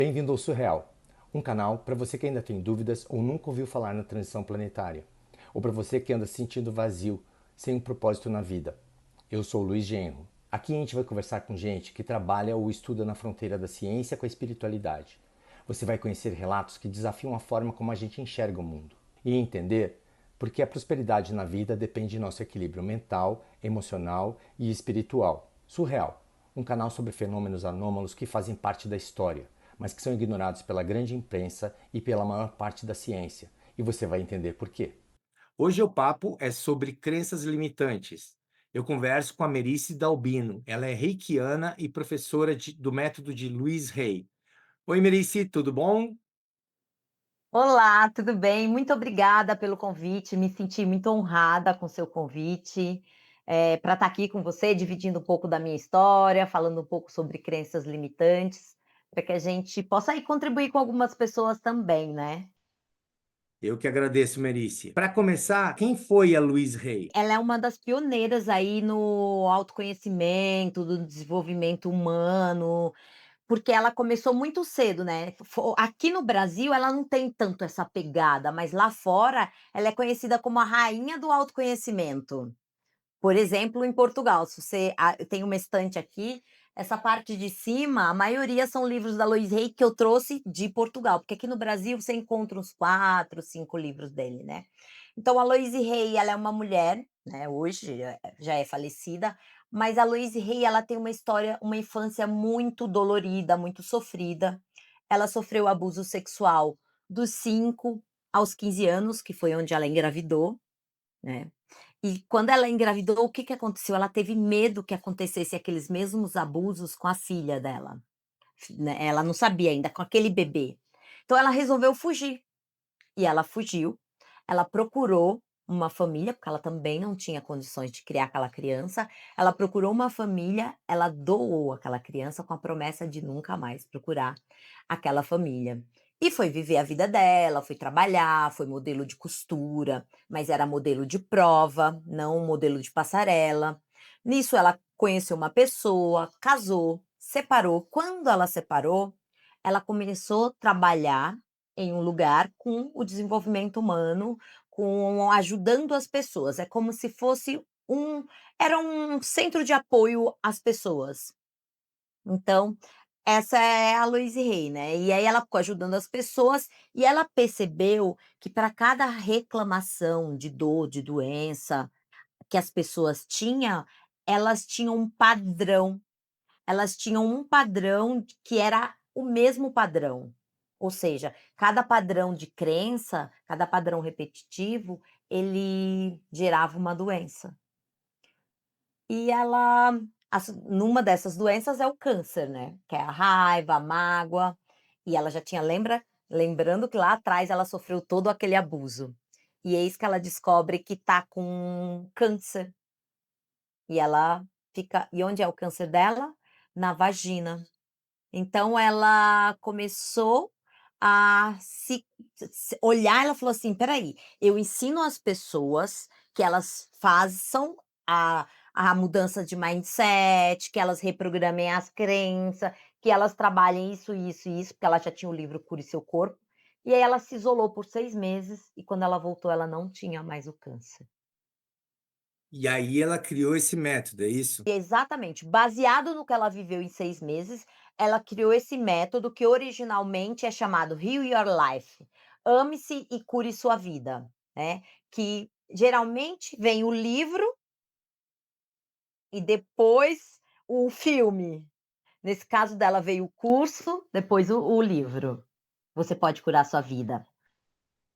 Bem-vindo ao Surreal, um canal para você que ainda tem dúvidas ou nunca ouviu falar na transição planetária, ou para você que anda se sentindo vazio, sem um propósito na vida. Eu sou o Luiz Genro. Aqui a gente vai conversar com gente que trabalha ou estuda na fronteira da ciência com a espiritualidade. Você vai conhecer relatos que desafiam a forma como a gente enxerga o mundo e entender porque a prosperidade na vida depende de nosso equilíbrio mental, emocional e espiritual. Surreal, um canal sobre fenômenos anômalos que fazem parte da história, mas que são ignorados pela grande imprensa e pela maior parte da ciência. E você vai entender por quê. Hoje o papo é sobre crenças limitantes. Eu converso com a Merice Dalbino. Ela é reikiana e professora do método de Luiz Rei. Oi, Merice, tudo bom? Olá, tudo bem? Muito obrigada pelo convite. Me senti muito honrada com seu convite, para estar aqui com você, dividindo um pouco da minha história, falando um pouco sobre crenças limitantes, para que a gente possa aí contribuir com algumas pessoas também, né? Eu que agradeço, Merice. Para começar, quem foi a Luiz Rei? Ela é uma das pioneiras aí no autoconhecimento, do desenvolvimento humano, porque ela começou muito cedo, né? Aqui no Brasil ela não tem tanto essa pegada, mas lá fora ela é conhecida como a rainha do autoconhecimento. Por exemplo, em Portugal, se você tem uma estante aqui, essa parte de cima, a maioria são livros da Luiz Hay que eu trouxe de Portugal, porque aqui no Brasil você encontra uns 4, 5 livros dele, né. Então a Louise Hay, ela é uma mulher, né, hoje já é falecida, mas a Louise Hay, ela tem uma história, uma infância muito dolorida, muito sofrida. Ela sofreu abuso sexual dos 5 aos 15 anos, que foi onde ela engravidou, né. E quando ela engravidou, o que que aconteceu? Ela teve medo que acontecesse aqueles mesmos abusos com a filha dela, né, ela não sabia ainda, com aquele bebê. Então ela resolveu fugir, e ela fugiu, ela procurou uma família, porque ela também não tinha condições de criar aquela criança, ela procurou uma família, ela doou aquela criança com a promessa de nunca mais procurar aquela família. E foi viver a vida dela, foi trabalhar, foi modelo de costura, mas era modelo de prova, não modelo de passarela. Nisso ela conheceu uma pessoa, casou, separou. Quando ela separou, ela começou a trabalhar em um lugar com o desenvolvimento humano, com ajudando as pessoas. É como se fosse era um centro de apoio às pessoas. Então, essa é a Louise Hay, né. E aí ela ficou ajudando as pessoas e ela percebeu que para cada reclamação de dor, de doença que as pessoas elas tinham um padrão. Elas tinham um padrão que era o mesmo padrão. Ou seja, cada padrão de crença, cada padrão repetitivo, ele gerava uma doença. E ela numa dessas doenças é o câncer, né, que é a raiva, a mágoa, e ela já tinha lembrando que lá atrás ela sofreu todo aquele abuso. E eis que ela descobre que tá com câncer, e ela e onde é o câncer dela? Na vagina. Então ela começou a se olhar, ela falou assim: "Espera aí, eu ensino as pessoas que elas façam a mudança de mindset, que elas reprogramem as crenças, que elas trabalhem isso, isso e isso", porque ela já tinha o livro Cure Seu Corpo. E aí ela se isolou por 6 meses e quando ela voltou ela não tinha mais o câncer. E aí ela criou esse método, é isso? Exatamente, baseado no que ela viveu em 6 meses, ela criou esse método que originalmente é chamado Heal Your Life, ame-se e cure sua vida, né, que geralmente vem o livro e depois o filme. Nesse caso dela veio o curso, depois o livro. Você pode curar sua vida.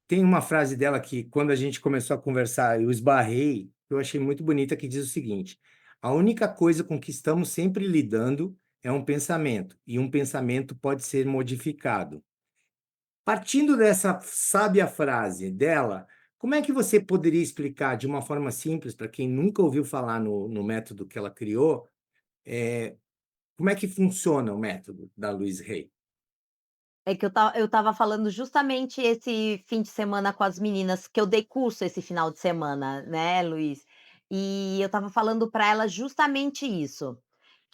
Tem uma frase dela que, quando a gente começou a conversar, eu esbarrei, que eu achei muito bonita, que diz o seguinte: a única coisa com que estamos sempre lidando é um pensamento, e um pensamento pode ser modificado. Partindo dessa sábia frase dela, como é que você poderia explicar de uma forma simples, para quem nunca ouviu falar no método que ela criou, eh, como é que funciona o método da Louise Hay? É que eu estava falando justamente esse fim de semana com as meninas, que eu dei curso esse final de semana, né, Luiz. E eu estava falando para elas justamente isso,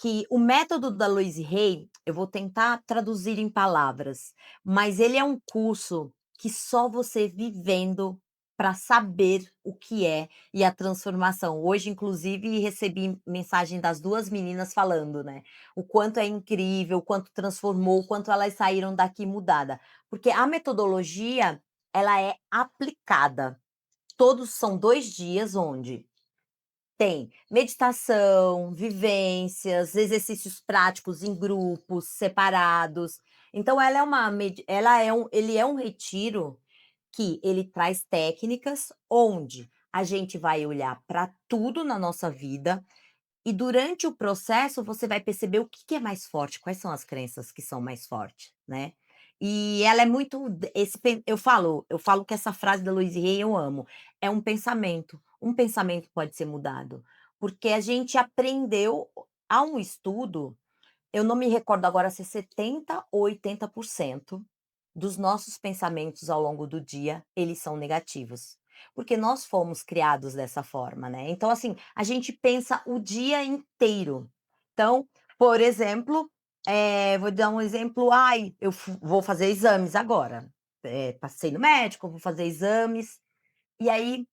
que o método da Louise Hay, eu vou tentar traduzir em palavras, mas ele é um curso que só você vivendo para saber o que é e a transformação. Hoje, inclusive, recebi mensagem das 2 meninas falando, né, o quanto é incrível, o quanto transformou, o quanto elas saíram daqui mudada. Porque a metodologia, ela é aplicada. Todos são 2 dias onde tem meditação, vivências, exercícios práticos em grupos, separados. Então ele é um retiro que ele traz técnicas onde a gente vai olhar para tudo na nossa vida e durante o processo você vai perceber o que que é mais forte, quais são as crenças que são mais fortes, né. E ela é muito d esse pen eu falo que essa frase da Louise Hay eu amo, é um pensamento pode ser mudado, porque a gente aprendeu há um estudo, eu não me recordo agora se é 70 ou 80% dos nossos pensamentos ao longo do dia, eles são negativos. Porque nós fomos criados dessa forma, né. Então, assim, a gente pensa o dia inteiro. Então, por exemplo, vou dar um exemplo, ai, eu vou fazer exames agora, passei no médico, vou fazer exames, e aí,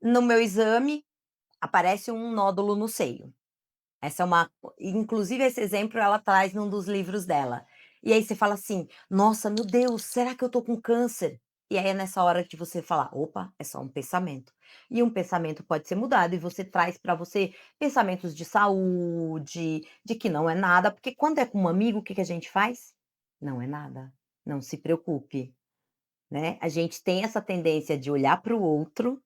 no meu exame, aparece um nódulo no seio. Essa é uma inclusive esse exemplo ela traz num dos livros dela. E aí você fala assim: "Nossa, meu Deus, será que eu tô com câncer?". E aí é nessa hora de você falar: "Opa, é só um pensamento". E um pensamento pode ser mudado e você traz para você pensamentos de saúde, de que não é nada, porque quando é com um amigo, o que que a gente faz? Não é nada, não se preocupe, né. A gente tem essa tendência de olhar para o outro,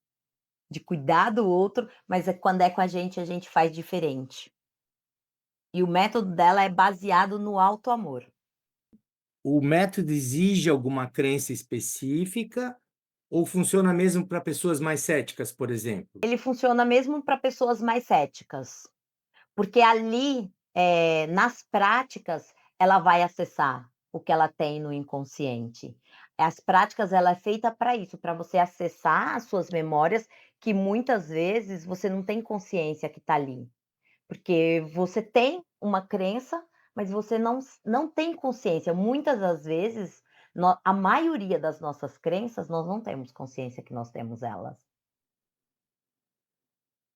de cuidar do outro, mas quando é com a gente faz diferente. E o método dela é baseado no autoamor. O método exige alguma crença específica ou funciona mesmo para pessoas mais céticas, por exemplo? Ele funciona mesmo para pessoas mais céticas, porque ali, nas práticas, ela vai acessar o que ela tem no inconsciente. As práticas, ela é feita para isso, para você acessar as suas memórias, que muitas vezes você não tem consciência que está ali. Porque você tem uma crença, mas você não tem consciência. Muitas das vezes, a maioria das nossas crenças, nós não temos consciência que nós temos elas.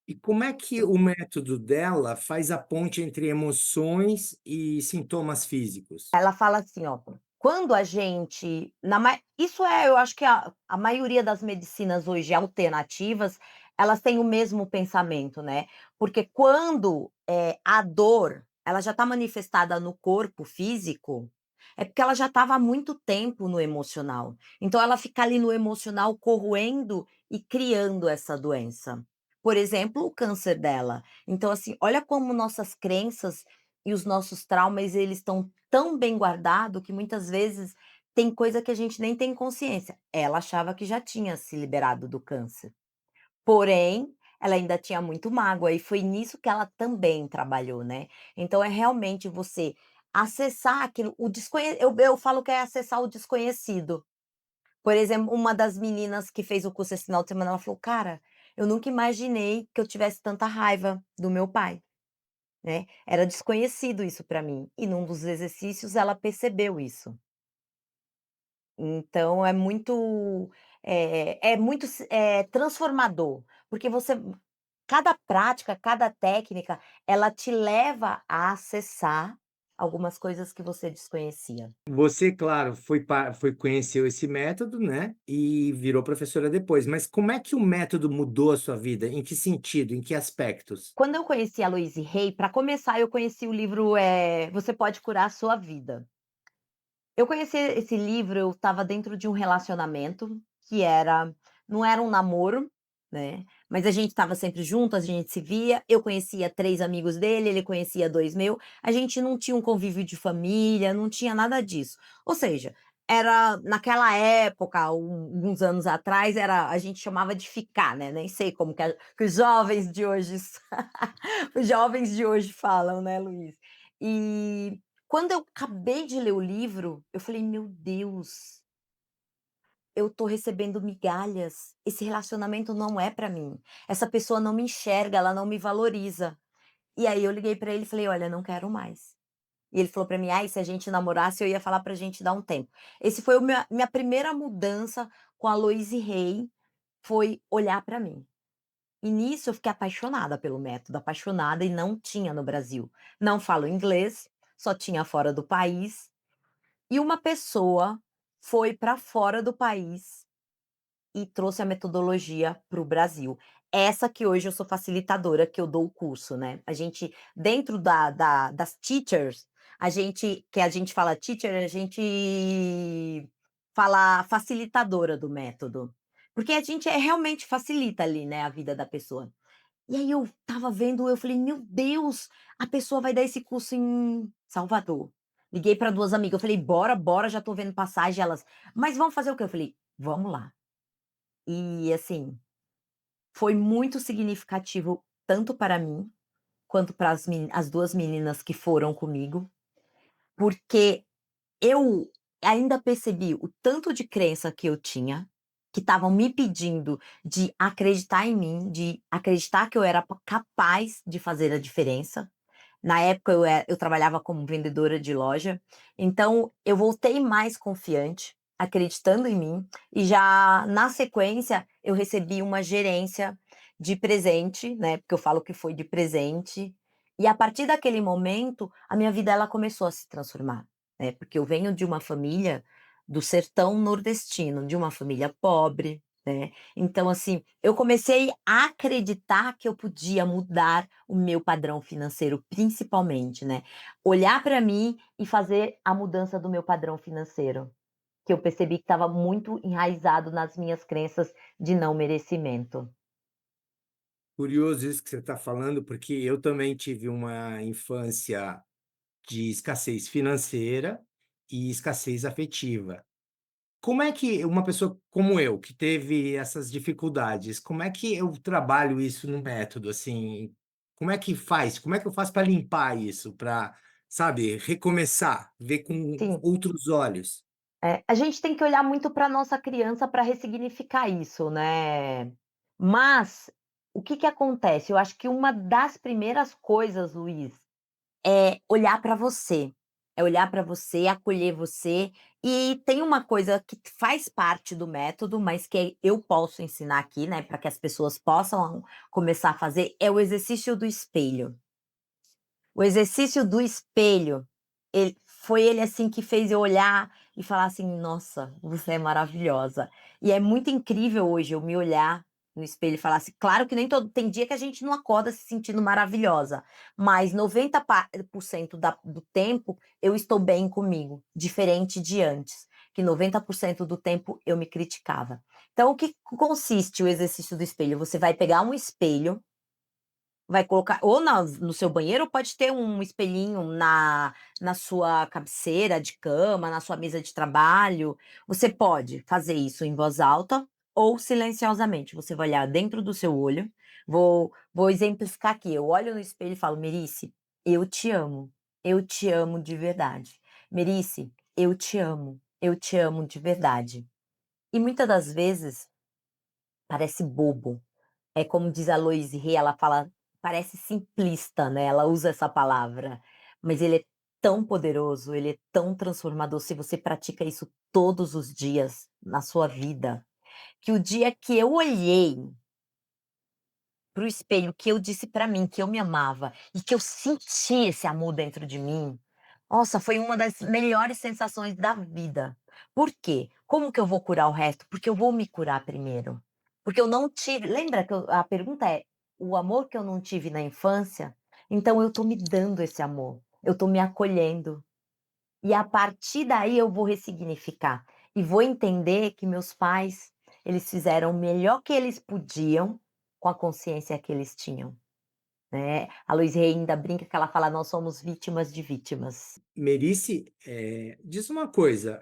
E como é que o método dela faz a ponte entre emoções e sintomas físicos? Ela fala assim, ó, quando a gente na ma isso é eu acho que a maioria das medicinas hoje alternativas, elas têm o mesmo pensamento, né, porque quando, a dor, ela já está manifestada no corpo físico, é porque ela já estava há muito tempo no emocional. Então ela fica ali no emocional corroendo e criando essa doença. Por exemplo, o câncer dela. Então assim, olha como nossas crenças e os nossos traumas, eles estão tão bem guardado que muitas vezes tem coisa que a gente nem tem consciência. Ela achava que já tinha se liberado do câncer, porém, ela ainda tinha muito mágoa e foi nisso que ela também trabalhou, né. Então é realmente você acessar aquilo, o desconhe eu falo que é acessar o desconhecido. Por exemplo, uma das meninas que fez o curso esse final de semana, ela falou: "Cara, eu nunca imaginei que eu tivesse tanta raiva do meu pai". Né, era desconhecido isso para mim, e num dos exercícios ela percebeu isso. Então é muito transformador, porque você cada prática, cada técnica, ela te leva a acessar algumas coisas que você desconhecia. Você, claro, foi conheceu esse método, né, e virou professora depois, mas como é que o método mudou a sua vida? Em que sentido? Em que aspectos? Quando eu conheci a Louise Hay, para começar eu conheci o livro, Você Pode Curar a Sua Vida. Eu conheci esse livro, eu estava dentro de um relacionamento que não era um namoro, né, mas a gente estava sempre junto, a gente se via, eu conhecia 3 amigos dele, ele conhecia 2 meu, a gente não tinha um convívio de família, não tinha nada disso. Ou seja, era naquela época, uns anos atrás, era a gente chamava de ficar, né, nem sei como que os jovens de hoje os jovens de hoje falam, né, Luiz. E quando eu acabei de ler o livro, eu falei: "Meu Deus, eu tô recebendo migalhas, esse relacionamento não é pra mim, essa pessoa não me enxerga, ela não me valoriza". E aí eu liguei pra ele e falei: "Olha, não quero mais". E ele falou pra mim: "Ai, se a gente namorasse, eu ia falar pra gente dar um tempo". Esse foi o minha primeira mudança com a Louise Hay, foi olhar pra mim. E nisso eu fiquei apaixonada pelo método, apaixonada, e não tinha no Brasil. Não falo inglês, só tinha fora do país, e uma pessoa foi pra fora do país e trouxe a metodologia para o Brasil. Essa que hoje eu sou facilitadora, que eu dou o curso, né. A gente dentro das teachers, a gente fala teacher, a gente fala facilitadora do método. Porque a gente realmente facilita ali, né, a vida da pessoa. E aí eu estava vendo, eu falei: "Meu Deus, a pessoa vai dar esse curso em Salvador". Liguei para 2 amigas, eu falei: "Bora, bora, já estou vendo passagem", elas: "Mas vamos fazer o quê?" Eu falei: "Vamos lá". E assim, foi muito significativo tanto para mim, quanto para as 2 meninas que foram comigo, porque eu ainda percebi o tanto de crença que eu tinha, que estavam me pedindo de acreditar em mim, de acreditar que eu era capaz de fazer a diferença. Na época eu trabalhava como vendedora de loja, então eu voltei mais confiante, acreditando em mim, e já na sequência eu recebi uma gerência de presente, né, porque eu falo que foi de presente, e a partir daquele momento a minha vida ela começou a se transformar, né, porque eu venho de uma família do sertão nordestino, de uma família pobre, né, então assim, eu comecei a acreditar que eu podia mudar o meu padrão financeiro, principalmente, né. Olhar para mim e fazer a mudança do meu padrão financeiro, que eu percebi que estava muito enraizado nas minhas crenças de não merecimento. Curioso isso que você está falando, porque eu também tive uma infância de escassez financeira e escassez afetiva. Como é que uma pessoa como eu, que teve essas dificuldades, como é que eu trabalho isso no método, assim? Como é que faz? Como é que eu faço para limpar isso, para, sabe, recomeçar, ver com Sim, outros olhos? a gente tem que olhar muito para nossa criança para ressignificar isso, né. Mas, o que que acontece? Eu acho que uma das primeiras coisas, Luiz, é olhar para você, é olhar para você, acolher você. E tem uma coisa que faz parte do método, mas que eu posso ensinar aqui, né, para que as pessoas possam começar a fazer, é o exercício do espelho. O exercício do espelho, ele assim que fez eu olhar e falar assim: "Nossa, você é maravilhosa". E é muito incrível hoje eu me olhar no espelho e falar assim, claro que nem todo tem dia que a gente não acorda se sentindo maravilhosa, mas 90% da do tempo eu estou bem comigo, diferente de antes, que 90% do tempo eu me criticava. Então o que consiste o exercício do espelho? Você vai pegar um espelho, vai colocar ou no seu banheiro, ou pode ter um espelhinho na sua cabeceira de cama, na sua mesa de trabalho. Você pode fazer isso em voz alta ou silenciosamente. Você vai olhar dentro do seu olho. Vou exemplificar aqui. Eu olho no espelho e falo: "Merice, eu te amo. Eu te amo de verdade. Merice, eu te amo. Eu te amo de verdade". E muitas das vezes parece bobo, é como diz a Loise Rey, ela fala, parece simplista, né, ela usa essa palavra, mas ele é tão poderoso, ele é tão transformador se você pratica isso todos os dias na sua vida, que o dia que eu olhei para o espelho, que eu disse para mim que eu me amava e que eu senti esse amor dentro de mim, nossa, foi uma das melhores sensações da vida. Por quê? Como que eu vou curar o resto? Porque eu vou me curar primeiro. Porque eu não tive, lembra que a pergunta é: o amor que eu não tive na infância? Então eu tô me dando esse amor, eu tô me acolhendo. E a partir daí eu vou ressignificar e vou entender que meus pais, eles fizeram o melhor que eles podiam com a consciência que eles tinham, né. A Lois Rey ainda brinca que ela fala: "Nós somos vítimas de vítimas". Merice, diz uma coisa,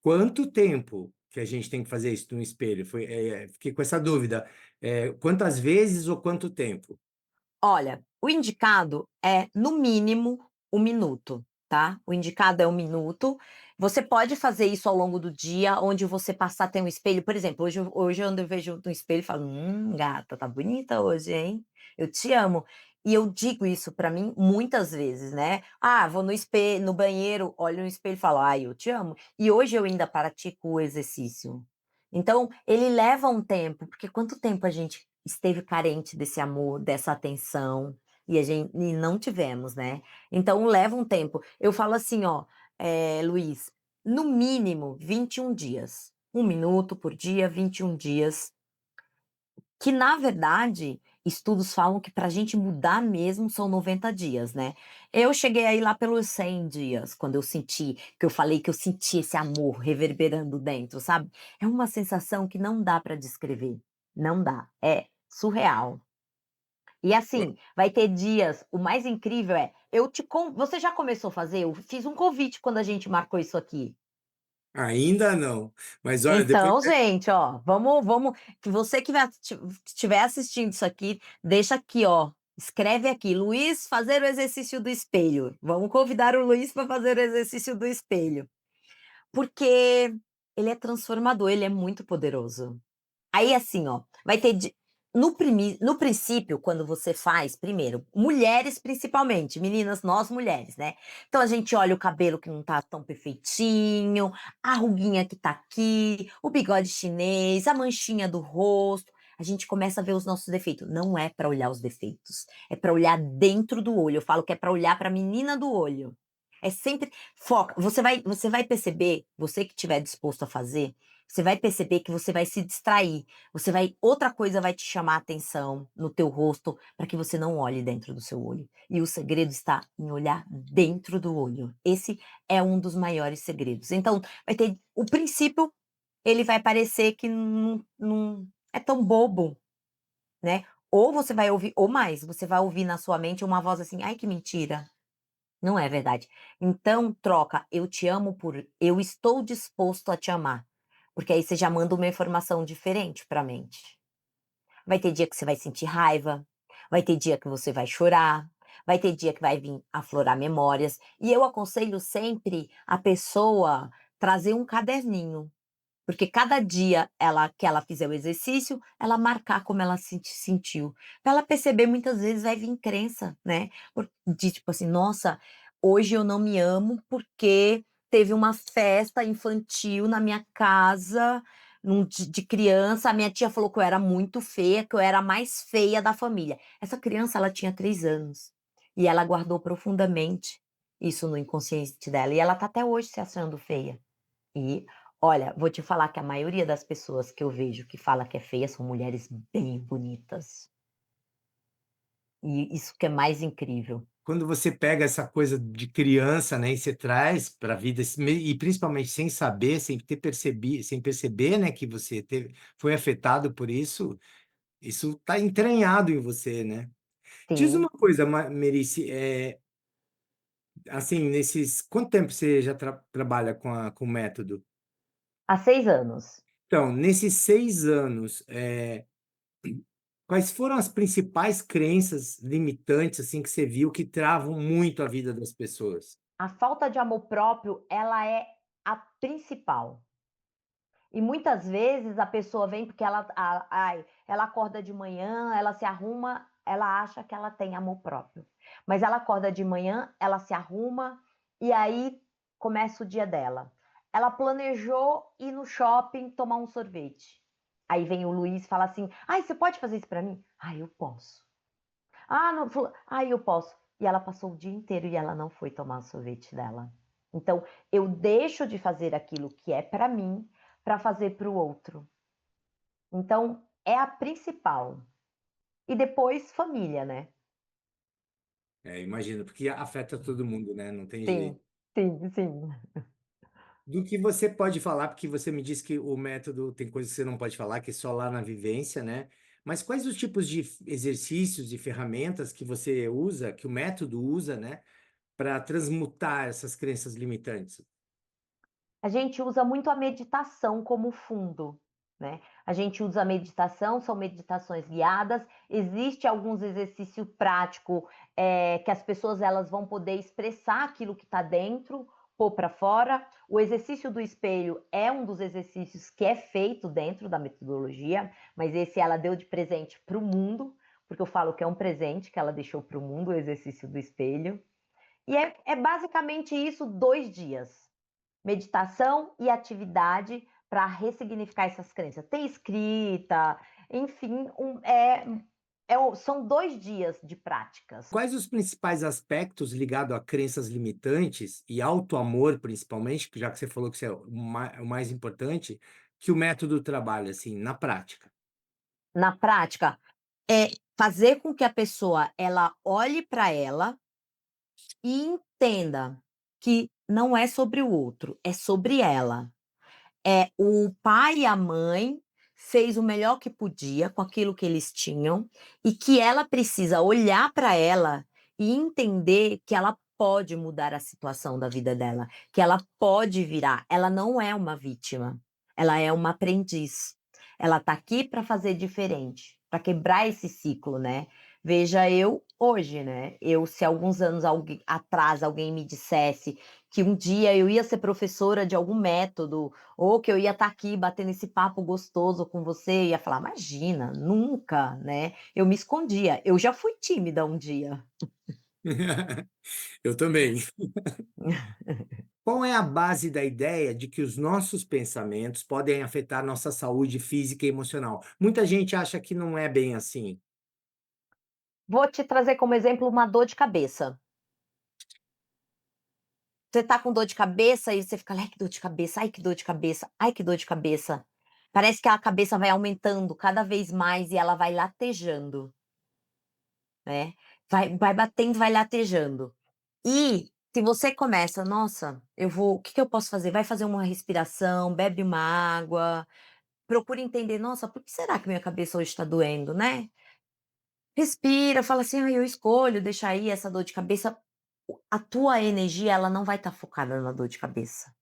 quanto tempo que a gente tem que fazer isso no espelho? Fiquei com essa dúvida. Quantas vezes ou quanto tempo? Olha, o indicado é, no mínimo, 1 minuto, tá. O indicado é 1 minuto. Você pode fazer isso ao longo do dia, onde você passar a ter um espelho, por exemplo, hoje eu vejo no espelho e falo: gata, tá bonita hoje, hein, eu te amo". E eu digo isso pra mim muitas vezes, né. Ah, vou no banheiro, olho no espelho e falo: "Ai, eu te amo". E hoje eu ainda pratico o exercício. Então, ele leva um tempo, porque quanto tempo a gente esteve carente desse amor, dessa atenção, e não tivemos, né. Então leva um tempo. Eu falo assim, ó, Luiz, no mínimo 21 dias. 1 minuto por dia, 21 dias. Que na verdade, estudos falam que para a gente mudar mesmo são 90 dias, né. Eu cheguei aí lá pelos 100 dias, quando eu senti que eu falei que eu senti esse amor reverberando dentro, sabe. É uma sensação que não dá para descrever, não dá, é surreal. E assim, vai ter dias o mais incrível é, eu te con você já começou a fazer? Eu fiz um convite quando a gente marcou isso aqui. Ainda não, mas olha, depois Então, gente, ó, vamos que você que vai estiver assistindo isso aqui, deixa aqui, ó, escreve aqui: "Luiz fazer o exercício do espelho". Vamos convidar o Luiz para fazer o exercício do espelho, porque ele é transformador, ele é muito poderoso. Aí, assim, ó, vai ter di no princípio, quando você faz primeiro, mulheres principalmente, meninas, nós mulheres, né. Então a gente olha o cabelo que não tá tão perfeitinho, a ruguinha que tá aqui, o bigode chinês, a manchinha do rosto, a gente começa a ver os nossos defeitos. Não é pra olhar os defeitos, é pra olhar dentro do olho, eu falo que é pra olhar pra menina do olho. É sempre foca, você vai perceber, você que estiver disposto a fazer, você vai perceber que você vai se distrair, outra coisa vai te chamar a atenção no teu rosto, para que você não olhe dentro do seu olho. E o segredo está em olhar dentro do olho. Esse é um dos maiores segredos. Então, vai ter o princípio, ele vai parecer que não é tão bobo, né. Ou você vai ouvir ou mais, você vai ouvir na sua mente uma voz assim: "Ai, que mentira". Não é verdade. Então troca "eu te amo" por "eu estou disposto a te amar", porque aí você já manda uma informação diferente para a mente. Vai ter dia que você vai sentir raiva, vai ter dia que você vai chorar, vai ter dia que vai vir aflorar memórias, e eu aconselho sempre a pessoa trazer um caderninho, porque cada dia que ela fizer o exercício, ela marcar como ela se sentiu, pra ela perceber, muitas vezes vai vir crença, né, de tipo assim: "Nossa, hoje eu não me amo porque teve uma festa infantil na minha casa, de criança, a minha tia falou que eu era muito feia, que eu era a mais feia da família". Essa criança, ela tinha 3 anos, e ela guardou profundamente isso no inconsciente dela, e ela tá até hoje se achando feia. E, olha, vou te falar que a maioria das pessoas que eu vejo que fala que é feia são mulheres bem bonitas. E isso que é mais incrível. quando você pega essa coisa de criança, né, e você traz para a vida, e principalmente sem saber, sem perceber, né, que você foi afetado por isso, isso está entranhado em você, né. Diz uma Sim, coisa, Merice, assim, nesses quanto tempo você já trabalha com o método? há 6 anos. Então, nesses 6 anos, quais foram as principais crenças limitantes, assim, que você viu que travam muito a vida das pessoas? A falta de amor próprio, ela é a principal. E muitas vezes a pessoa vem porque ela acorda de manhã, ela se arruma, ela acha que ela tem amor próprio. Mas ela acorda de manhã, ela se arruma e aí começa o dia dela. Ela planejou ir no shopping tomar um sorvete. Aí vem o Luiz e fala assim: "Ai, você pode fazer isso pra mim?". "Ai, eu posso". "Ah, não", "Ai, eu posso". E ela passou o dia inteiro e ela não foi tomar o sorvete dela. Então, eu deixo de fazer aquilo que é pra mim, pra fazer para o outro. Então, é a principal. E depois família, né. Imagino, porque afeta todo mundo, né, não tem Sim, jeito. sim, sim. Do que você pode falar, porque você me disse que o método tem coisas que você não pode falar, que é só lá na vivência, né. Mas quais os tipos de exercícios e ferramentas que você usa, que o método usa, né, para transmutar essas crenças limitantes? A gente usa muito a meditação como fundo, né. A gente usa a meditação, são meditações guiadas, existe alguns exercício prático, que as pessoas elas vão poder expressar aquilo que está dentro, pôr para fora. O exercício do espelho é um dos exercícios que é feito dentro da metodologia, mas esse ela deu de presente para o mundo, porque eu falo que é um presente que ela deixou para o mundo, o exercício do espelho. E é basicamente isso, 2 dias. Meditação e atividade para ressignificar essas crenças. Tem escrita, enfim, são 2 dias de práticas. Quais os principais aspectos ligados a crenças limitantes e autoamor, principalmente, já que você falou que isso é o mais importante, que o método trabalha, assim, na prática? Na prática, é fazer com que a pessoa ela olhe para ela e entenda que não é sobre o outro, é sobre ela. O pai e a mãe fez o melhor que podia com aquilo que eles tinham e que ela precisa olhar para ela e entender que ela pode mudar a situação da vida dela, que ela pode virar. Ela não é uma vítima, ela é uma aprendiz. Ela está aqui para fazer diferente, para quebrar esse ciclo, né? Veja eu hoje, né? Se alguns anos atrás alguém me dissesse que um dia eu ia ser professora de algum método, ou que eu ia estar aqui batendo esse papo gostoso com você, eu ia falar: "Imagina, nunca", né. Eu me escondia, eu já fui tímida um dia. Eu também. Qual é a base da ideia de que os nossos pensamentos podem afetar nossa saúde física e emocional? Muita gente acha que não é bem assim. Vou te trazer como exemplo uma dor de cabeça. Você tá com dor de cabeça e você fica: "Ai, que dor de cabeça, ai, que dor de cabeça, ai, que dor de cabeça". Parece que a cabeça vai aumentando cada vez mais e ela vai latejando, né. Vai batendo, vai latejando. E se você começa: "Nossa, o que que eu posso fazer?", vai fazer uma respiração, bebe uma água, procura entender: "Nossa, por que será que minha cabeça hoje está doendo, né?". Respira, fala assim: "Ai, eu escolho deixar ir essa dor de cabeça". A tua energia, ela não vai estar focada na dor de cabeça.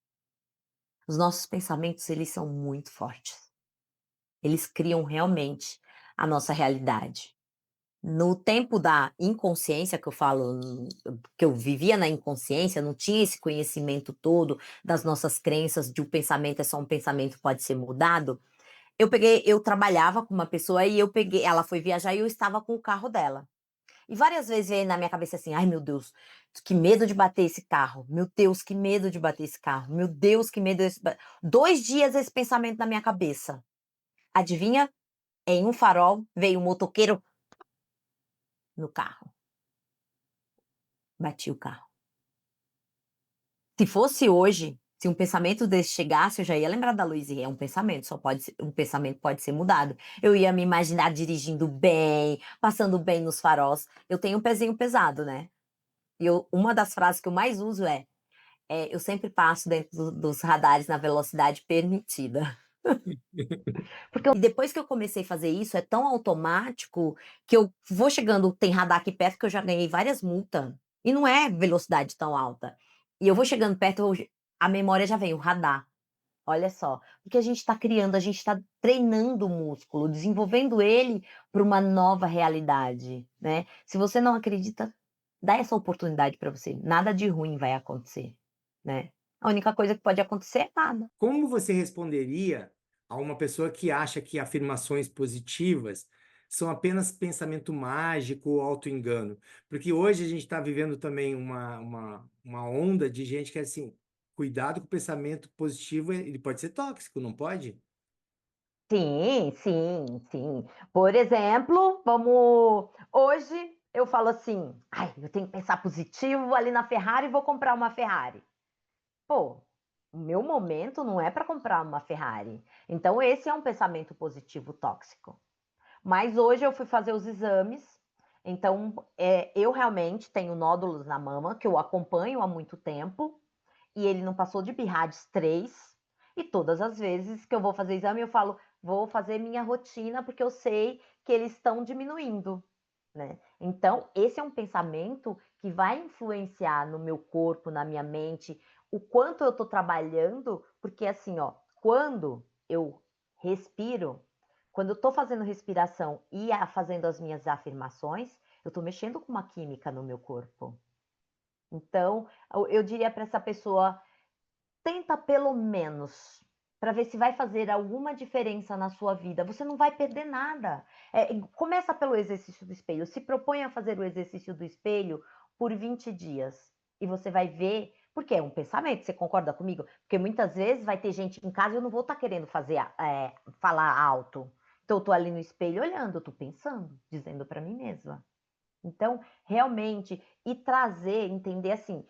Os nossos pensamentos, eles são muito fortes. Eles criam realmente a nossa realidade. No tempo da inconsciência que eu falo, que eu vivia na inconsciência, não tinha esse conhecimento todo das nossas crenças, de um pensamento é só um pensamento, pode ser mudado. Eu trabalhava com uma pessoa e ela foi viajar e eu estava com o carro dela. E várias vezes veio na minha cabeça assim: "Ai, meu Deus, que medo de bater esse carro. Meu Deus, que medo de bater esse carro. Meu Deus, que medo esse ba". 2 dias esse pensamento na minha cabeça. Adivinha? Em um farol veio um motoqueiro no carro, bati o carro. Se fosse hoje, se um pensamento desse chegasse, eu já ia lembrar da Luísa, é um pensamento, só pode ser um pensamento pode ser mudado. Eu ia me imaginar dirigindo bem, passando bem nos faróis. Eu tenho um pezinho pesado, né. Uma das frases que eu mais uso eu sempre passo dentro dos radares na velocidade permitida. Porque depois que eu comecei a fazer isso, é tão automático que eu vou chegando, tem radar aqui perto que eu já ganhei várias multas, e não é velocidade tão alta. E eu vou chegando perto, a memória já vem, o radar. Olha só, porque a gente está criando, a gente está treinando o músculo, desenvolvendo ele para uma nova realidade, né. Se você não acredita, dá essa oportunidade para você, nada de ruim vai acontecer, né. A única coisa que pode acontecer é nada. Como você responderia a uma pessoa que acha que afirmações positivas são apenas pensamento mágico ou autoengano? Porque hoje a gente está vivendo também uma onda de gente que é assim, cuidado com o pensamento positivo, ele pode ser tóxico, não pode? Sim, sim, sim. Por exemplo, vamos hoje eu falo assim: "Ai, eu tenho que pensar positivo, vou ali na Ferrari e vou comprar uma Ferrari". Pô, o meu momento não é para comprar uma Ferrari. Então esse é um pensamento positivo tóxico. Mas hoje eu fui fazer os exames, então, eu realmente tenho nódulos na mama, que eu acompanho há muito tempo, e ele não passou de BIRADS 3, e todas as vezes que eu vou fazer exame eu falo: "Vou fazer minha rotina, porque eu sei que eles estão diminuindo", né. Então, esse é um pensamento que vai influenciar no meu corpo, na minha mente, o quanto eu estou trabalhando, porque assim, ó, quando eu respiro, quando eu estou fazendo respiração fazendo as minhas afirmações, eu estou mexendo com uma química no meu corpo. Então, eu diria para essa pessoa: tenta pelo menos, para ver se vai fazer alguma diferença na sua vida. Você não vai perder nada. Começa pelo exercício do espelho. Se propõe a fazer o exercício do espelho por 20 dias. E você vai ver. Porque é um pensamento, você concorda comigo? Porque muitas vezes vai ter gente em casa e eu não vou estar querendo falar alto. Então, eu estou ali no espelho olhando, eu estou pensando, dizendo para mim mesma. Então, realmente, e trazer, entender assim,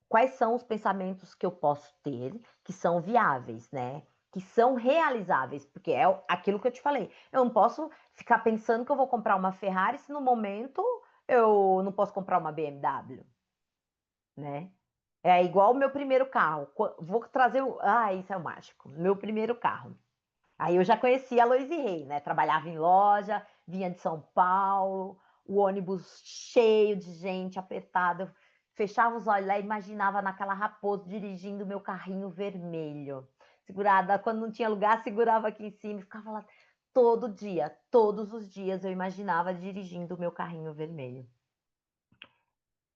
quais são os pensamentos que eu posso ter que são viáveis, né? Que são realizáveis, porque é aquilo que eu te falei. Eu não posso ficar pensando que eu vou comprar uma Ferrari se no momento eu não posso comprar uma BMW, né? É igual o meu primeiro carro. Vou trazer o. Ah, isso é o mágico. Meu primeiro carro. Aí eu já conhecia a Loise Rei, né? Trabalhava em loja, vinha de São Paulo, o ônibus cheio de gente, apertado. Eu fechava os olhos lá e imaginava naquela Raposo dirigindo o meu carrinho vermelho. Segurada, quando não tinha lugar, segurava aqui em cima e ficava lá todo dia, todos os dias eu imaginava dirigindo o meu carrinho vermelho.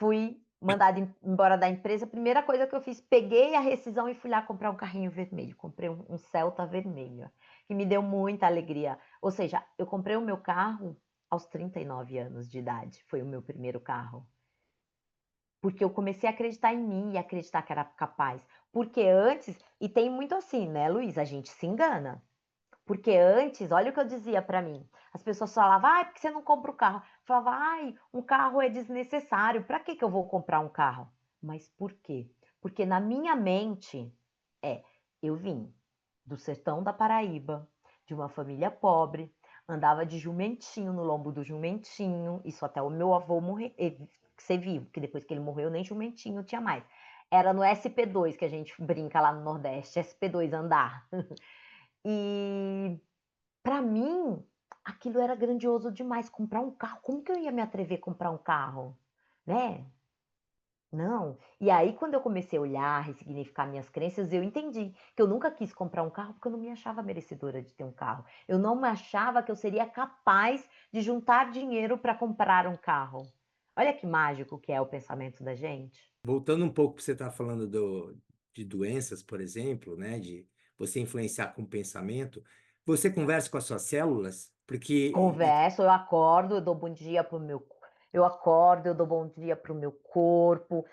Fui mandada embora da empresa, a primeira coisa que eu fiz, peguei a rescisão e fui lá comprar um carrinho vermelho. Comprei um Celta vermelho, que me deu muita alegria. Ou seja, eu comprei o meu carro aos 39 anos de idade, foi o meu primeiro carro. Porque eu comecei a acreditar em mim e acreditar que era capaz. Porque antes, e tem muito assim, né, Luiz? A gente se engana. Porque antes, olha o que eu dizia para mim. As pessoas falavam, ai, por que você não compra o carro? Eu falava, ai, um carro é desnecessário. Para que eu vou comprar um carro? Mas por quê? Porque na minha mente, eu vim do sertão da Paraíba, de uma família pobre, andava de jumentinho no lombo do jumentinho, isso até o meu avô morrer, ser vivo, que depois que ele morreu nem jumentinho tinha mais. Era no SP2 que a gente brinca lá no Nordeste, SP2 andar. E para mim, aquilo era grandioso demais, comprar um carro. Como que eu ia me atrever a comprar um carro, né? Não. E aí, quando eu comecei a olhar, ressignificar minhas crenças, eu entendi que eu nunca quis comprar um carro porque eu não me achava merecedora de ter um carro. Eu não me achava que eu seria capaz de juntar dinheiro para comprar um carro. Olha que mágico que é o pensamento da gente. Voltando um pouco para você estar falando de doenças, por exemplo, né? De você influenciar com o pensamento, você conversa com as suas células, porque Converso, eu acordo, eu dou bom dia para o meu. Eu acordo, eu dou bom dia para o meu corpo,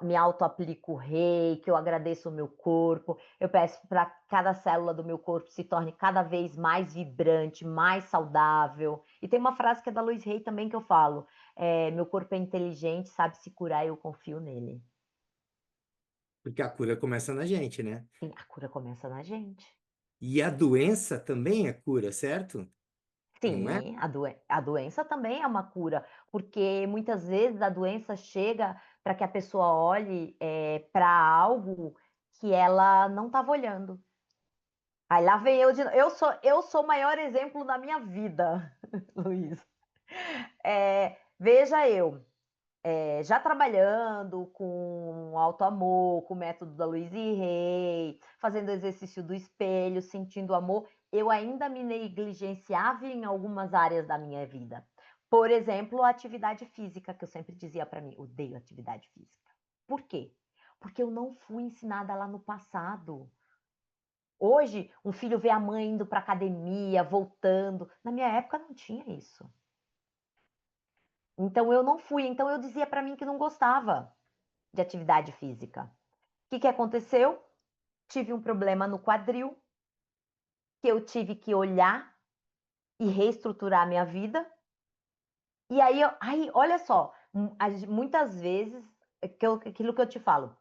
me auto-aplico reiki, eu agradeço o meu corpo, eu peço para cada célula do meu corpo se torne cada vez mais vibrante, mais saudável. E tem uma frase que é da Lois Rei também que eu falo: meu corpo é inteligente, sabe se curar, eu confio nele. porque a cura começa na gente, né? E a cura começa na gente. E a doença também é cura, certo? Não é? Sim, a doença também é uma cura, porque muitas vezes a doença chega para que a pessoa olhe para algo que ela não estava olhando. Aí lá vem eu de novo. Eu sou o maior exemplo da minha vida, Luiz. Veja eu, já trabalhando com auto-amor, com o método da Louise Hay, fazendo exercício do espelho, sentindo amor, eu ainda me negligenciava em algumas áreas da minha vida. Por exemplo, a atividade física, que eu sempre dizia para mim, odeio atividade física. Por quê? Porque eu não fui ensinada lá no passado. Hoje, um filho vê a mãe indo para academia, voltando. Na minha época não tinha isso. Então eu não fui, então eu dizia para mim que não gostava de atividade física. O que aconteceu? Tive um problema no quadril, que eu tive que olhar e reestruturar a minha vida. E aí olha só, muitas vezes, aquilo que eu te falo,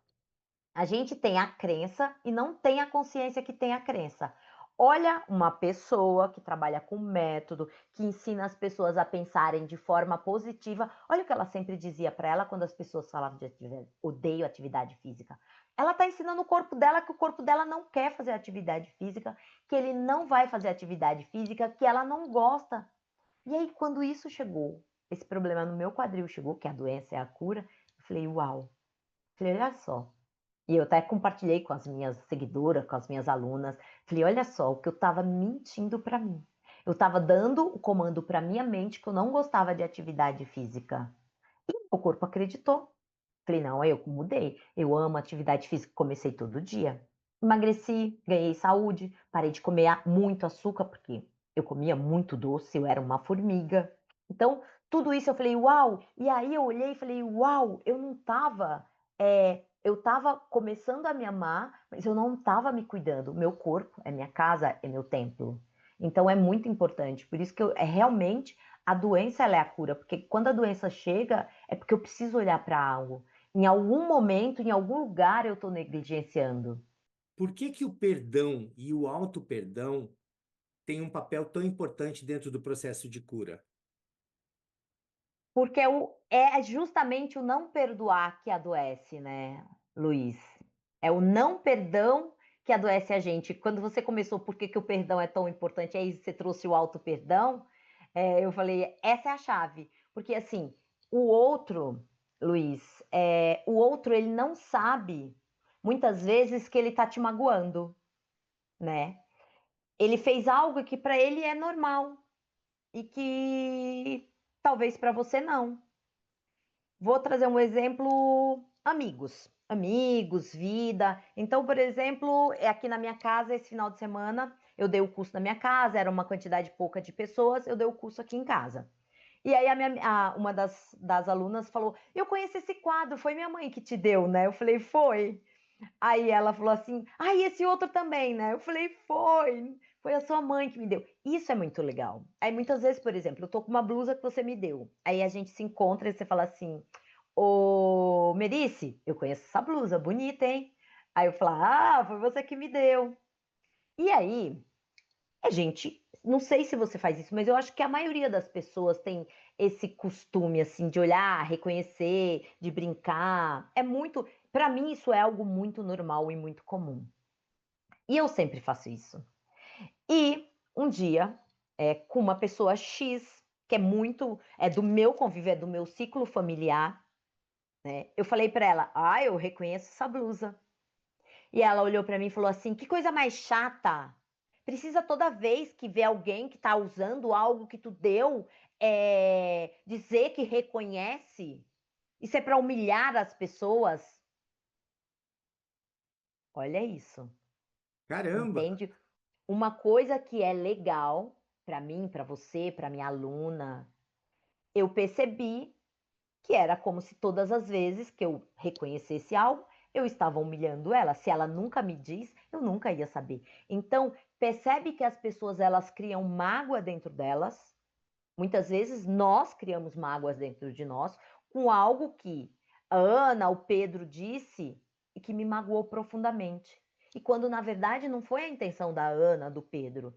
a gente tem a crença e não tem a consciência que tem a crença. Olha uma pessoa que trabalha com método, que ensina as pessoas a pensarem de forma positiva. Olha o que ela sempre dizia para ela quando as pessoas falavam de atividade, odeio atividade física. Ela está ensinando o corpo dela que o corpo dela não quer fazer atividade física, que ele não vai fazer atividade física, que ela não gosta. E aí, quando isso chegou, esse problema no meu quadril chegou, que a doença é a cura, eu falei, uau. Falei, olha só, e eu até compartilhei com as minhas seguidoras, com as minhas alunas. Falei, olha só, o que eu estava mentindo para mim. Eu estava dando o comando para minha mente que eu não gostava de atividade física. E o corpo acreditou. Falei: "Não, eu mudei, eu amo atividade física", comecei todo dia. Emagreci, ganhei saúde, parei de comer muito açúcar, porque eu comia muito doce, eu era uma formiga. Então, tudo isso eu falei: "Uau!". E aí eu olhei e falei: "Uau, eu não estava, eu estava começando a me amar, mas eu não estava me cuidando". Meu corpo é minha casa, é meu templo. Então é muito importante, por isso que realmente a doença ela é a cura, porque quando a doença chega, é porque eu preciso olhar para algo. Em algum momento, em algum lugar eu estou negligenciando. Por que que o perdão e o auto-perdão têm um papel tão importante dentro do processo de cura? Porque é justamente o não perdoar que adoece, né, Luiz? É o não perdão que adoece a gente. Quando você começou, por que que o perdão é tão importante, aí você trouxe o auto-perdão, eu falei: "Essa é a chave". Porque, assim, o outro, Luiz, o outro ele não sabe, muitas vezes, que ele tá te magoando, né. Ele fez algo que para ele é normal e que talvez para você não. Vou trazer um exemplo, amigos. Amigos, vida. Então, por exemplo, aqui na minha casa, esse final de semana, eu dei o curso na minha casa, era uma quantidade pouca de pessoas, eu dei o curso aqui em casa. E aí uma das alunas falou: "Eu conheço esse quadro, foi minha mãe que te deu, né?". Eu falei: "Foi". Aí ela falou assim: "Ah, e esse outro também, né?". Eu falei: foi a sua mãe que me deu". Isso é muito legal. Aí muitas vezes, por exemplo, eu tô com uma blusa que você me deu, aí a gente se encontra e você fala assim: "Ô, Merice, eu conheço essa blusa, bonita, hein?". Aí eu falo: "Ah, foi você que me deu". E aí, a gente não sei se você faz isso, mas eu acho que a maioria das pessoas tem esse costume, assim, de olhar, reconhecer, de brincar. É muito para mim isso é algo muito normal e muito comum. E eu sempre faço isso. E um dia, com uma pessoa X, que é do meu convívio, é do meu ciclo familiar, né, eu falei para ela: "Ah, eu reconheço essa blusa". E ela olhou para mim e falou assim: "Que coisa mais chata. Precisa toda vez que vê alguém que está usando algo que tu deu, dizer que reconhece? Isso é para humilhar as pessoas?". Olha isso, Caramba! entende? Uma coisa que é legal para mim, para você, para minha aluna, eu percebi que era como se todas as vezes que eu reconhecesse algo, eu estava humilhando ela. Se ela nunca me diz, eu nunca ia saber. Então, percebe que as pessoas elas criam mágoa dentro delas. Muitas vezes nós criamos mágoas dentro de nós com algo que a Ana, o Pedro disse e que me magoou profundamente. E quando na verdade não foi a intenção da Ana, do Pedro.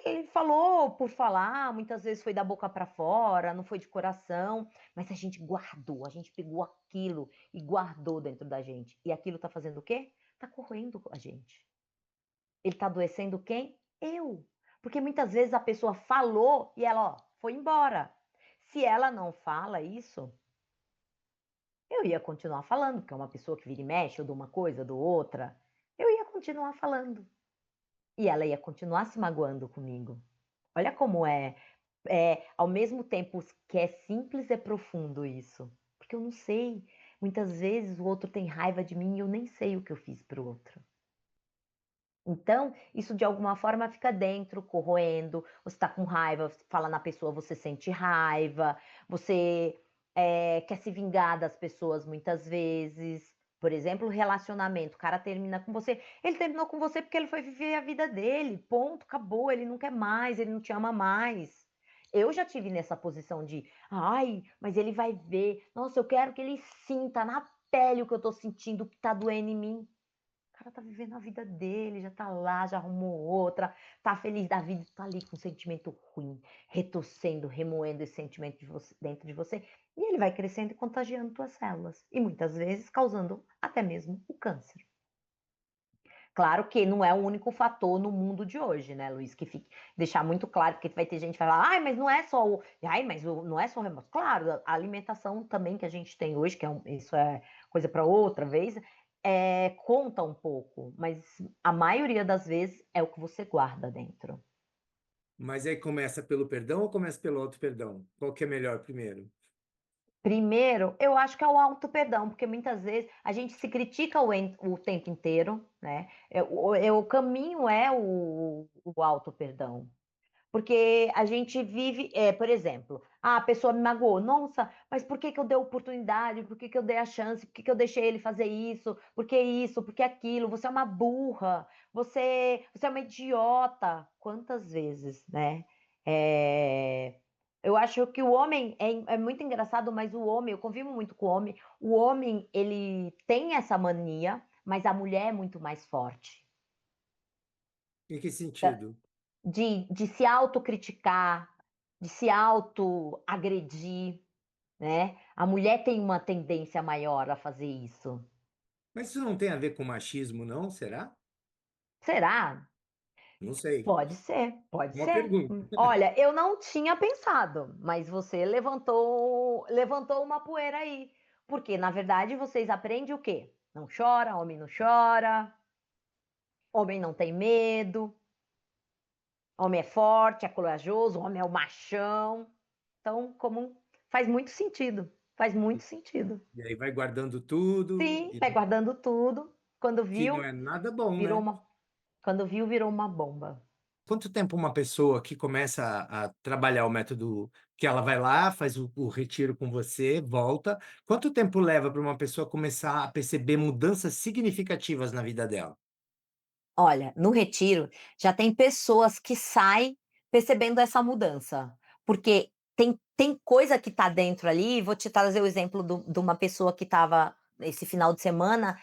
Ele falou por falar, muitas vezes foi da boca para fora, não foi de coração, mas a gente guardou, a gente pegou aquilo e guardou dentro da gente. E aquilo tá fazendo o quê? Tá corroendo a gente. Ele tá adoecendo quem? Eu. Porque muitas vezes a pessoa falou e ela, ó, foi embora. Se ela não fala isso, eu ia continuar falando, porque é uma pessoa que vira e mexe, ou de uma coisa, do outra. Eu ia continuar falando. E ela ia continuar se magoando comigo. Olha como ao mesmo tempo que é simples, é profundo isso. Porque eu não sei. Muitas vezes o outro tem raiva de mim e eu nem sei o que eu fiz para o outro. Então, isso de alguma forma fica dentro, corroendo. Você está com raiva, você fala na pessoa, você sente raiva, você quer se vingar das pessoas muitas vezes. Por exemplo, relacionamento, o cara termina com você. Ele terminou com você porque ele foi viver a vida dele. Ponto, acabou. Ele não quer mais, ele não te ama mais. Eu já tive nessa posição de, ai, mas ele vai ver. Nossa, eu quero que ele sinta na pele o que eu tô sentindo, o que tá doendo em mim. O cara tá vivendo a vida dele, já tá lá, já arrumou outra, tá feliz da vida, tá ali com um sentimento ruim, retorcendo, remoendo esse sentimento dentro de você, e ele vai crescendo e contagiando tuas células, e muitas vezes causando até mesmo o câncer. Claro que não é o único fator no mundo de hoje, né, Luiz, que fique deixar muito claro, porque vai ter gente que vai falar: "Ai, mas não é só o ai, mas não é só o remédio". Claro, a alimentação também que a gente tem hoje, que isso é coisa para outra vez, conta um pouco, mas a maioria das vezes é o que você guarda dentro. Mas aí começa pelo perdão ou começa pelo auto-perdão? Qual que é melhor primeiro? Primeiro, eu acho que é o auto-perdão, porque muitas vezes a gente se critica o tempo inteiro, né? O caminho é o auto-perdão. Porque a gente vive, por exemplo, a pessoa me magoou. Nossa, mas por que que eu dei oportunidade? Por que que eu dei a chance? Por que que eu deixei ele fazer isso? Por que isso? Por que aquilo? Você é uma burra. Você é uma idiota. Quantas vezes, né? É, eu acho que o homem é muito engraçado, mas o homem, eu convivo muito com o homem. O homem, ele tem essa mania, mas a mulher é muito mais forte. Em que sentido? De se autocriticar, de se autoagredir, né. A mulher tem uma tendência maior a fazer isso. Mas isso não tem a ver com machismo, não? Será? Será? Não sei. Pode ser, pode Uma ser. pergunta. Olha, eu não tinha pensado, mas você levantou uma poeira aí, porque na verdade vocês aprendem o quê? Não chora, homem não chora, homem não tem medo, homem é forte, é corajoso, homem é o machão. Então, como faz muito sentido, faz muito sentido. E aí vai guardando tudo, Sim, e vai guardando tudo, quando que não viu, é nada bom, virou né? uma quando viu, virou uma bomba. Quanto tempo uma pessoa que começa a trabalhar o método que ela vai lá, faz o retiro com você, volta, quanto tempo leva para uma pessoa começar a perceber mudanças significativas na vida dela? Olha, no retiro, já tem pessoas que saem percebendo essa mudança, porque tem coisa que tá dentro ali, vou te trazer o exemplo de uma pessoa que estava esse final de semana.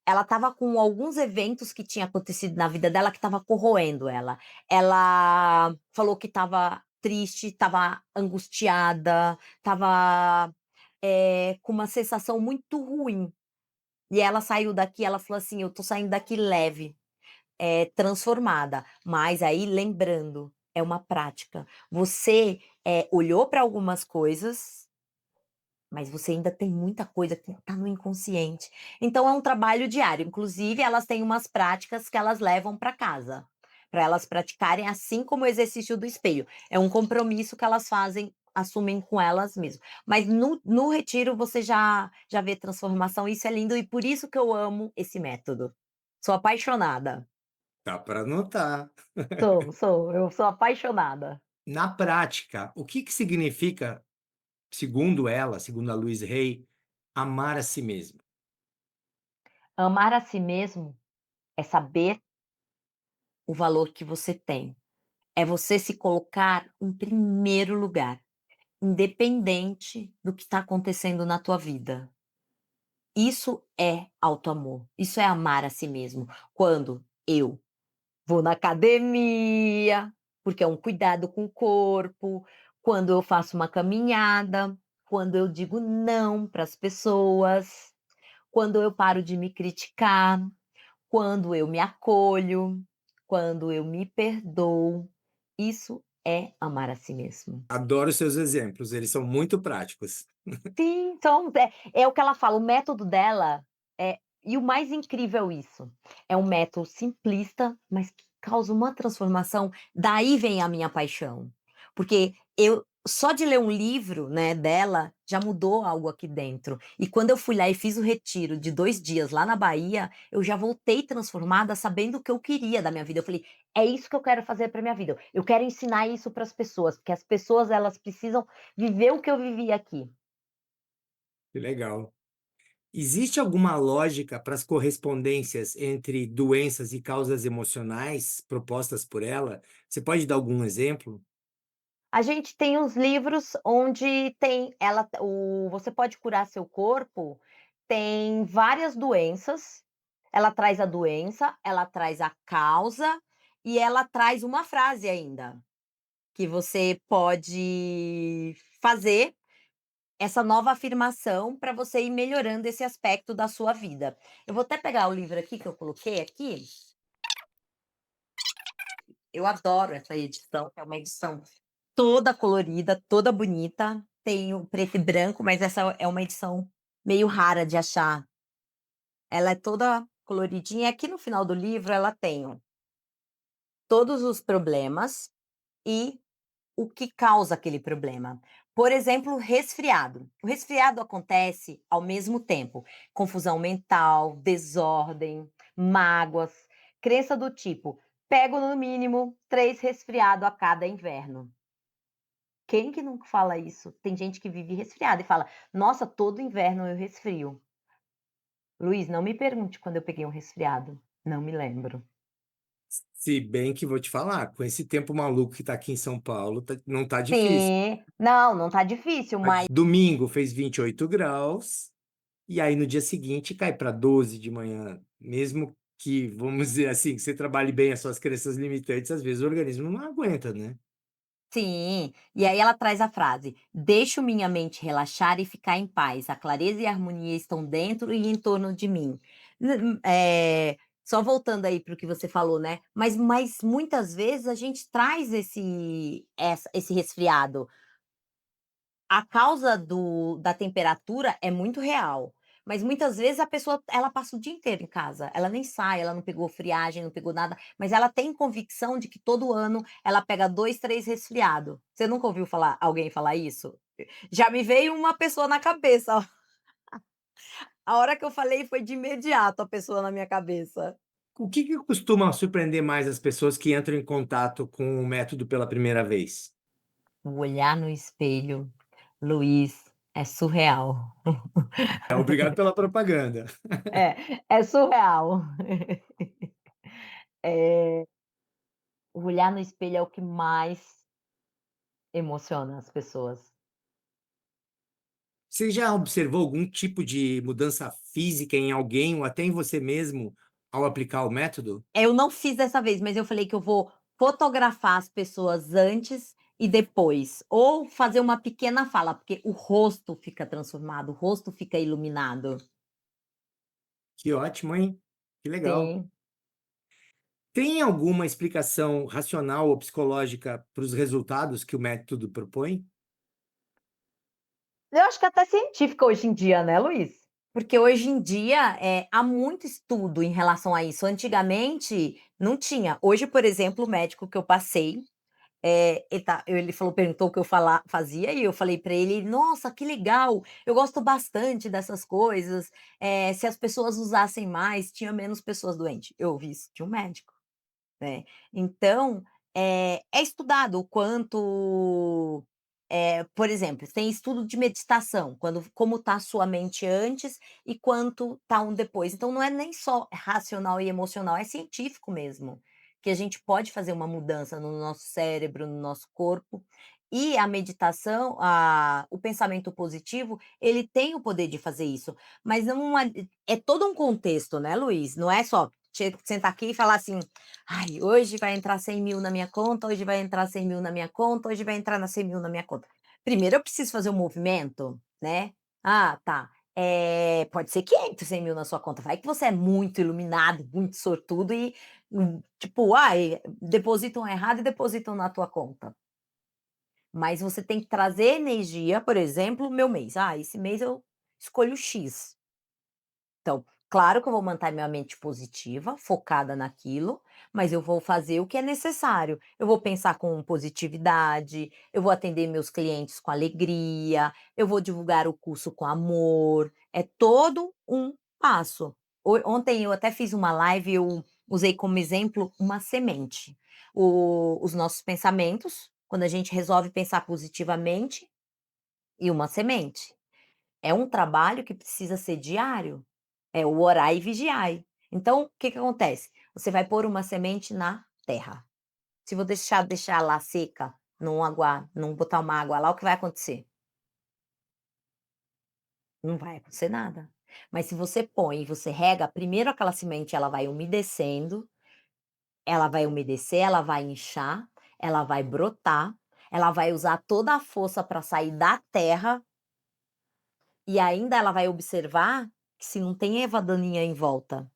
Ela estava com alguns eventos que tinha acontecido na vida dela que estava corroendo ela. Ela falou que estava triste, estava angustiada, estava, com uma sensação muito ruim. E ela saiu daqui, ela falou assim: "Eu tô saindo daqui leve, transformada". Mas aí lembrando, é uma prática. Você, olhou para algumas coisas, mas você ainda tem muita coisa que está no inconsciente. Então é um trabalho diário, inclusive elas têm umas práticas que elas levam para casa, para elas praticarem, assim como o exercício do espelho. É um compromisso que elas fazem, assumem com elas mesmas. Mas no retiro você já vê transformação, isso é lindo e por isso que eu amo esse método. Sou apaixonada. Tá para anotar. Eu sou apaixonada. Na prática, o que que significa, segundo ela, segundo a Louise Hay, amar a si mesmo? Amar a si mesmo é saber o valor que você tem. É você se colocar em primeiro lugar, independente do que está acontecendo na tua vida. Isso é autoamor, isso é amar a si mesmo. Quando eu vou na academia, porque é um cuidado com o corpo, quando eu faço uma caminhada, quando eu digo não para as pessoas, quando eu paro de me criticar, quando eu me acolho, quando eu me perdoo, isso é amar a si mesmo. Adoro seus exemplos, eles são muito práticos. Sim, então é o que ela fala, o método dela e o mais incrível isso, é um método simplista, mas que causa uma transformação, daí vem a minha paixão, porque eu só de ler um livro, né, dela, já mudou algo aqui dentro. E quando eu fui lá e fiz o retiro de 2 dias lá na Bahia, eu já voltei transformada, sabendo o que eu queria da minha vida. Eu falei: "É isso que eu quero fazer para minha vida, eu quero ensinar isso para as pessoas, porque as pessoas elas precisam viver o que eu vivi aqui". Que legal. Existe alguma lógica para as correspondências entre doenças e causas emocionais propostas por ela? Você pode dar algum exemplo? A gente tem os livros onde tem ela o Você Pode Curar Seu Corpo, tem várias doenças, ela traz a doença, ela traz a causa e ela traz uma frase ainda, que você pode fazer essa nova afirmação para você ir melhorando esse aspecto da sua vida. Eu vou até pegar o livro aqui que eu coloquei aqui, eu adoro essa edição, que é uma edição toda colorida, toda bonita. Tem o preto e branco, mas essa é uma edição meio rara de achar. Ela é toda coloridinha. Aqui no final do livro ela tem, ó, todos os problemas e o que causa aquele problema. Por exemplo, resfriado. O resfriado acontece ao mesmo tempo, confusão mental, desordem, mágoas, crença do tipo: "Pego no mínimo 3 resfriado a cada inverno". Quem que nunca fala isso? Tem gente que vive resfriada e fala: "Nossa, todo inverno eu resfrio". Luiz, não me pergunte quando eu peguei um resfriado, não me lembro. Se bem que vou te falar, com esse tempo maluco que tá aqui em São Paulo, não tá difícil. Sim. Não, não tá difícil, mas Domingo fez 28 graus, e aí no dia seguinte cai para 12 de manhã. Mesmo que, vamos dizer assim, que você trabalhe bem as suas crenças limitantes, às vezes o organismo não aguenta, né? sim. E aí ela traz a frase: "Deixo minha mente relaxar e ficar em paz. A clareza e a harmonia estão dentro e em torno de mim". Só voltando aí para o que você falou, né, mas muitas vezes a gente traz esse resfriado. A causa da temperatura é muito real, mas muitas vezes a pessoa ela passa o dia inteiro em casa, ela nem sai, ela não pegou friagem, não pegou nada, mas ela tem convicção de que todo ano ela pega 2, 3 resfriado. Você nunca ouviu falar alguém falar isso? Já me veio uma pessoa na cabeça, ó. A hora que eu falei foi de imediato a pessoa na minha cabeça. O que que costuma surpreender mais as pessoas que entram em contato com o método pela primeira vez? O olhar no espelho, Luiz, é surreal. Obrigado pela propaganda. É surreal. Eh, o olhar no espelho é o que mais emociona as pessoas. Você já observou algum tipo de mudança física em alguém ou até em você mesmo ao aplicar o método? Eu não fiz dessa vez, mas eu falei que eu vou fotografar as pessoas antes e depois, ou fazer uma pequena fala, porque o rosto fica transformado, o rosto fica iluminado. Que ótimo, hein? Que legal. Sim. Tem alguma explicação racional ou psicológica para os resultados que o método propõe? Eu acho que até científica hoje em dia, né, Luiz? Porque hoje em dia, há muito estudo em relação a isso. Antigamente não tinha. Hoje, por exemplo, o médico que eu passei, ele falou perguntou o que eu fazia e eu falei para ele: "Nossa, que legal, eu gosto bastante dessas coisas, se as pessoas usassem mais, tinha menos pessoas doentes". Eu ouvi isso de um médico, né. Então, é estudado o quanto, por exemplo, tem estudo de meditação, como está a sua mente antes e quanto está um depois. Então não é nem só racional e emocional, é científico mesmo, que a gente pode fazer uma mudança no nosso cérebro, no nosso corpo. E a meditação, o pensamento positivo, ele tem o poder de fazer isso, mas não é todo um contexto, né, Luiz? Não é só sentar aqui e falar assim: "Ai, hoje vai entrar 100.000 na minha conta, hoje vai entrar 100.000 na minha conta, hoje vai entrar na 100.000 na minha conta". Primeiro eu preciso fazer um movimento, né. Ah, tá, pode ser que entre 100.000 na sua conta, vai que você é muito iluminado, muito sortudo e, tipo, ai, depositam errado e depositam na tua conta. Mas você tem que trazer energia, por exemplo, o meu mês, esse mês eu escolho X. Então, claro que eu vou manter minha mente positiva, focada naquilo, mas eu vou fazer o que é necessário. Eu vou pensar com positividade, eu vou atender meus clientes com alegria, eu vou divulgar o curso com amor. É todo um passo. Ontem eu até fiz uma live, eu usei como exemplo uma semente. Os nossos pensamentos, quando a gente resolve pensar positivamente, e uma semente. É um trabalho que precisa ser diário. É o orai e vigiai. Então, o que que acontece? Você vai pôr uma semente na terra. Se você deixar lá seca, não botar uma água lá, o que vai acontecer? Não vai acontecer nada. Mas se você põe e você rega, primeiro aquela semente ela vai umedecendo, ela vai umedecer, ela vai inchar, ela vai brotar, ela vai usar toda a força para sair da terra e ainda ela vai observar que se não tem erva daninha em volta,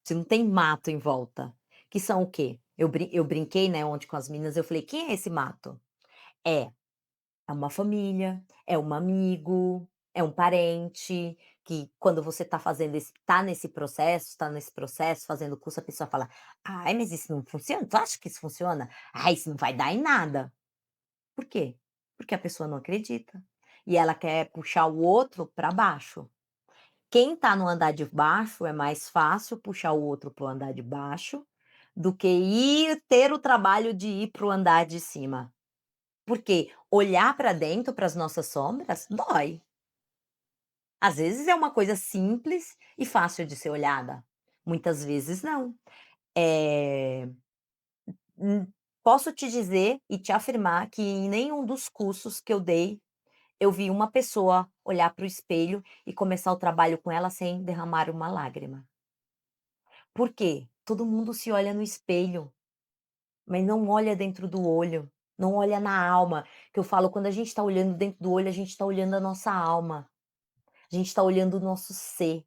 se não tem mato em volta, que são o quê? Eu brinquei, né, ontem com as meninas, eu falei: "Quem é esse mato?". É, é uma família, é um amigo, é um parente, que quando você tá nesse processo fazendo curso, a pessoa fala: "Ai, mas isso não funciona? Tu acha que isso funciona? Ah, isso não vai dar em nada". Por quê? Porque a pessoa não acredita. E ela quer puxar o outro para baixo. Quem está no andar de baixo é mais fácil puxar o outro para o andar de baixo, do que ir ter o trabalho de ir para o andar de cima. Porque olhar para dentro, para as nossas sombras, dói. Às vezes é uma coisa simples e fácil de ser olhada, muitas vezes não. Eh, Posso te dizer e te afirmar que em nenhum dos cursos que eu dei, eu vi uma pessoa olhar para o espelho e começar o trabalho com ela sem derramar uma lágrima. Por quê? Todo mundo se olha no espelho, mas não olha dentro do olho, não olha na alma, que eu falo, quando a gente está olhando dentro do olho, a gente está olhando a nossa alma, a gente está olhando o nosso ser,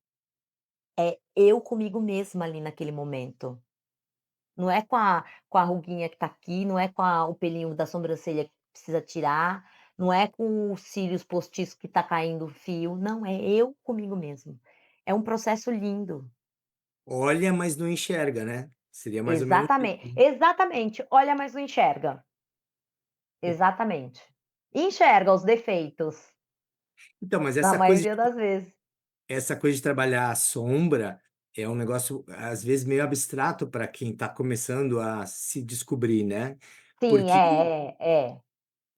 é eu comigo mesma ali naquele momento. Não é com a ruguinha que tá aqui, não é com o pelinho da sobrancelha que precisa tirar, não é com os cílios postiços que tá caindo o fio, não, é eu comigo mesmo. É um processo lindo. Olha, mas não enxerga, né? Seria mais ou menos isso, Exatamente, né? exatamente. Olha, mas não enxerga. Exatamente. Enxerga os defeitos, Então, mas na maioria das vezes. essa coisa de trabalhar a sombra é um negócio, às vezes, meio abstrato para quem está começando a se descobrir, né? Sim, Porque é.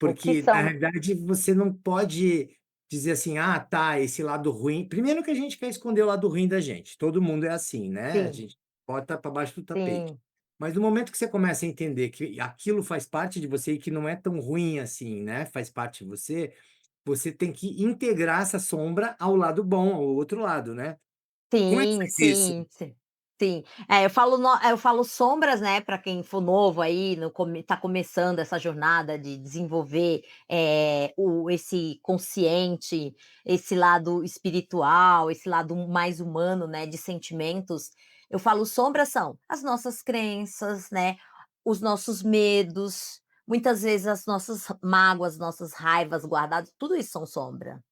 O que Porque, na são realidade, você não pode dizer assim: "Ah, tá, esse lado ruim", primeiro que a gente quer esconder o lado ruim da gente, todo mundo é assim, né, a sim, gente bota para baixo do tapete. sim, Mas no momento que você começa a entender que aquilo faz parte de você e que não é tão ruim assim, né, faz parte de você, você tem que integrar essa sombra ao lado bom, ao outro lado, né. Como é que sim, faz isso? sim, sim. Sim. Eu falo sombras, né, para quem for novo aí, no come tá começando essa jornada de desenvolver, esse consciente, esse lado espiritual, esse lado mais humano, né, de sentimentos. Eu falo sombras são as nossas crenças, né, os nossos medos, muitas vezes as nossas mágoas, nossas raivas guardadas, tudo isso são sombra.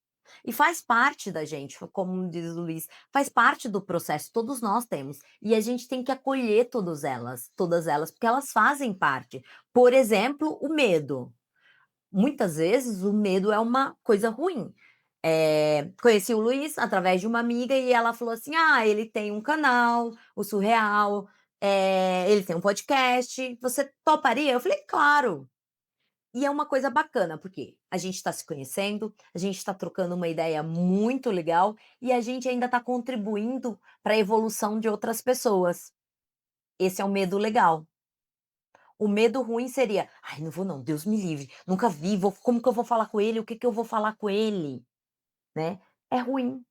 E faz parte da gente, como diz o Luiz, faz parte do processo, todos nós temos. E a gente tem que acolher todas elas, porque elas fazem parte. Por exemplo, o medo. Muitas vezes o medo é uma coisa ruim. Conheci o Luiz através de uma amiga e ela falou assim: "Ah, ele tem um canal, o Surreal, ele tem um podcast, você toparia?" Eu falei: "Claro". E é uma coisa bacana, porque a gente está se conhecendo, a gente está trocando uma ideia muito legal e a gente ainda está contribuindo para a evolução de outras pessoas. Esse é o medo legal. O medo ruim seria: "Ai, não vou não, Deus me livre, nunca vi, como que eu vou falar com ele? O que que eu vou falar com ele?", né. É ruim.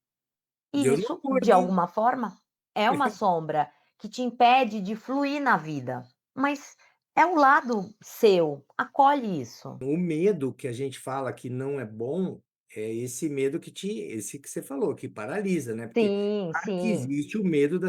E Deus me isso, de acuda, hein. alguma forma, é uma sombra que te impede de fluir na vida, mas é o lado seu, acolhe isso. O medo que a gente fala que não é bom, é esse medo esse que você falou, que paralisa, né, porque Sim, claro que sim. existe o medo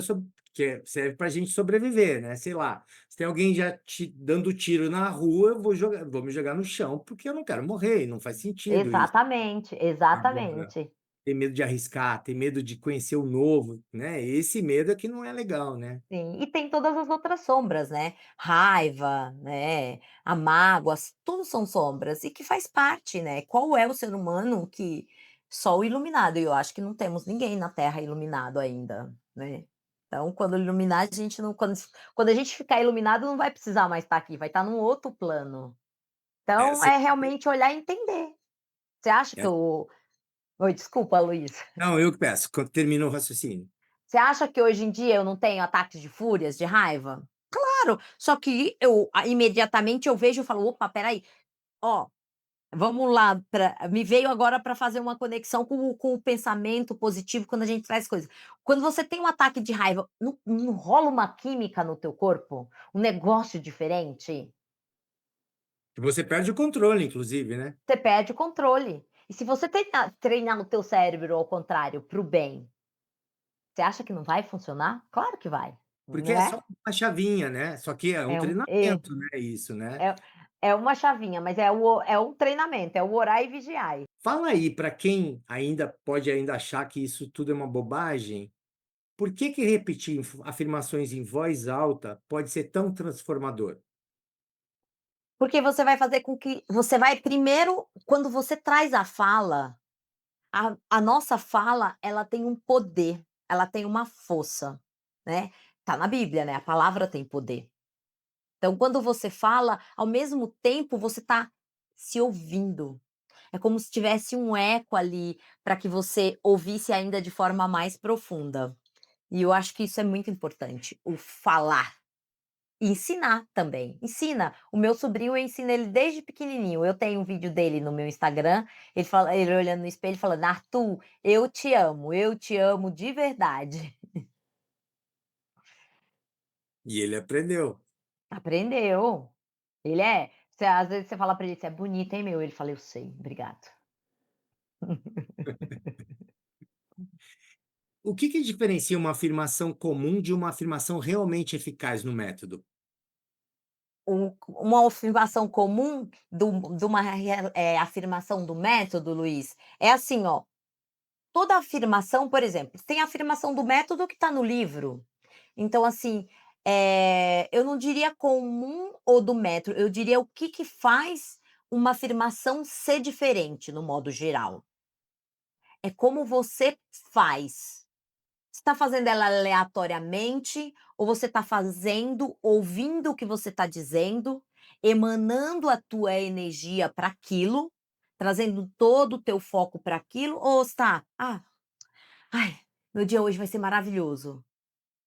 serve pra gente sobreviver, né, sei lá, se tem alguém já te dando tiro na rua, eu vou me jogar no chão, porque eu não quero morrer, e não faz sentido isso. Exatamente, Agora, exatamente. ter medo de arriscar, ter medo de conhecer o novo, né, esse medo é que não é legal, né. Sim, e tem todas as outras sombras, né, raiva, né, a mágoas, tudo são sombras e que faz parte, né. Qual é o ser humano que só o iluminado, e eu acho que não temos ninguém na Terra iluminado ainda, né. Então quando iluminar a gente não quando a gente ficar iluminado não vai precisar mais estar aqui, vai estar num outro plano. É, Então você é realmente olhar e entender. Você acha que é o oi, desculpa, Luiz. não, eu que peço, quando termina o raciocínio. Você acha que hoje em dia eu não tenho ataques de fúrias, de raiva? Claro, só que eu imediatamente eu vejo e falo: "Opa, espera aí, ó, vamos lá pra", me veio agora para fazer uma conexão com o pensamento positivo quando a gente traz coisas. Quando você tem um ataque de raiva, não rola uma química no teu corpo? Um negócio diferente? Você perde o controle inclusive, né. Você perde o controle. E se você treinar no teu cérebro ao contrário, para o bem, você acha que não vai funcionar? Claro que vai, Porque não é é? só uma chavinha, né, só que é um É um treinamento, né, isso, né. É é uma chavinha, mas é um treinamento, é o orar e vigiar. Fala aí para quem ainda achar que isso tudo é uma bobagem, por que que repetir afirmações em voz alta pode ser tão transformador? Porque você vai fazer com que você vai primeiro, quando você traz a fala, a nossa fala, ela tem um poder, ela tem uma força, né. Tá na Bíblia, né, a palavra tem poder. Então quando você fala, ao mesmo tempo você tá se ouvindo. É como se tivesse um eco ali, para que você ouvisse ainda de forma mais profunda. E eu acho que isso é muito importante, o falar. E ensinar também, ensina. O meu sobrinho, eu ensino ele desde pequenininho. Eu tenho um vídeo dele no meu Instagram, ele olhando no espelho falando: "Arthur, eu te amo de verdade". E ele aprendeu. Aprendeu. Ele é você às vezes você fala pra ele: "Você é bonita, hein, meu?" Ele fala: "Eu sei, obrigado". O que que diferencia uma afirmação comum de uma afirmação realmente eficaz no método? Uma afirmação comum de uma afirmação do método, Luiz, é assim, ó, toda afirmação, por exemplo, tem a afirmação do método que está no livro. Então, assim, eu não diria comum ou do método, eu diria o que que faz uma afirmação ser diferente, no modo geral. É como você faz. Você está fazendo ela aleatoriamente ou você está fazendo, ouvindo o que você está dizendo, emanando a tua energia para aquilo, trazendo todo o teu foco para aquilo, ou está: "Ah, ai, meu dia hoje vai ser maravilhoso".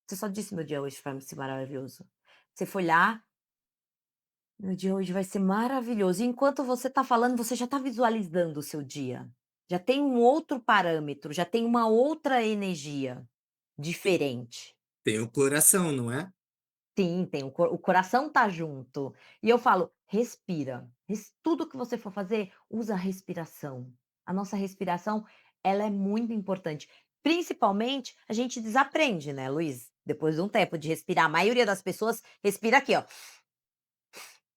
Você só disse: "Meu dia hoje vai ser maravilhoso". Você foi lá: "Meu dia hoje vai ser maravilhoso". E enquanto você está falando, você já está visualizando o seu dia. Já tem um outro parâmetro, já tem uma outra energia diferente. Tem o coração, não é? Sim, tem o coração tá junto. E eu falo: "Respira, tudo que você for fazer, usa a respiração". A nossa respiração, ela é muito importante. Principalmente, a gente desaprende, né, Luiz, depois de um tempo de respirar. A maioria das pessoas respira aqui, ó,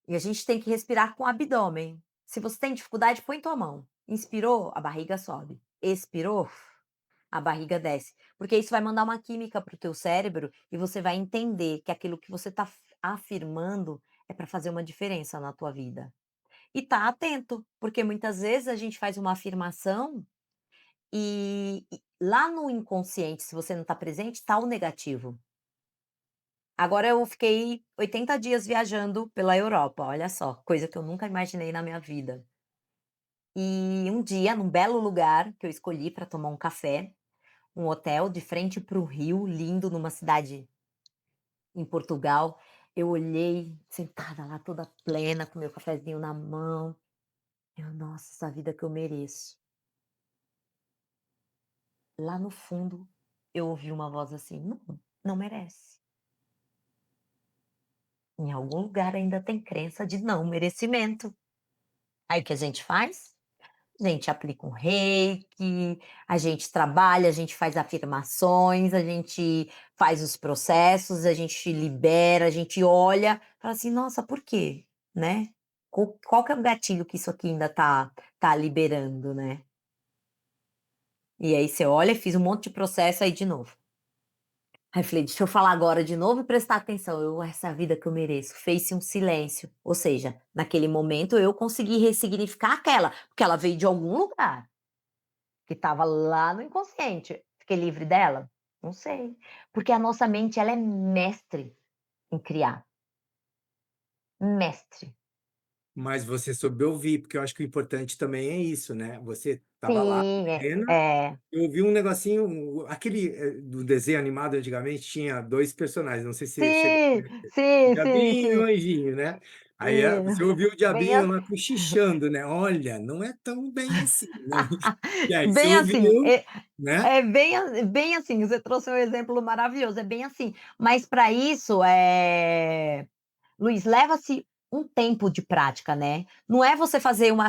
e a gente tem que respirar com o abdômen. Se você tem dificuldade, põe tua mão. Inspirou, a barriga sobe. Expirou, a barriga desce, porque isso vai mandar uma química para o teu cérebro e você vai entender que aquilo que você está afirmando é para fazer uma diferença na tua vida. E tá atento, porque muitas vezes a gente faz uma afirmação e lá no inconsciente, se você não está presente, está o negativo. Agora eu fiquei 80 dias viajando pela Europa, olha só, coisa que eu nunca imaginei na minha vida. E um dia, num belo lugar que eu escolhi para tomar um café, um hotel de frente para o rio, lindo, numa cidade em Portugal. Eu olhei, sentada lá toda plena, com meu cafezinho na mão. Eu: "Nossa, essa vida que eu mereço". Lá no fundo, eu ouvi uma voz assim: "Não, não merece". Em algum lugar ainda tem crença de não merecimento. Aí o que a gente faz? A gente aplica um reiki, a gente trabalha, a gente faz afirmações, a gente faz os processos, a gente libera, a gente olha, fala assim: "Nossa, por quê?", né. Qual que é o gatilho que isso aqui ainda tá liberando, né. E aí você olha, fiz um monte de processo, aí de novo. Aí eu falei: "Deixa eu falar agora de novo e prestar atenção, eu essa vida que eu mereço", fez-se um silêncio, ou seja, naquele momento eu consegui ressignificar aquela, porque ela veio de algum lugar. Que estava lá no inconsciente. Fiquei livre dela? Não sei, porque a nossa mente ela é mestre em criar, mestre. Mas você soube ouvir, porque eu acho que o importante também é isso, né? Você estava lá, Sim, plena, é. eu ouvi um negocinho, aquele do desenho animado antigamente tinha dois personagens, não sei se você chegou a Sim, conhecer, o sim, sim, Diabinho e o sim, Anjinho, né? Aí você sim. ouviu o Bem Diabinho ass lá cochichando, né? Olha, não é tão bem assim, né? E aí você bem assim, ouviu, né? bem assim, você trouxe um exemplo maravilhoso, é bem assim. Mas para isso, Luiz, leva-se um tempo de prática, né. Não é você fazer uma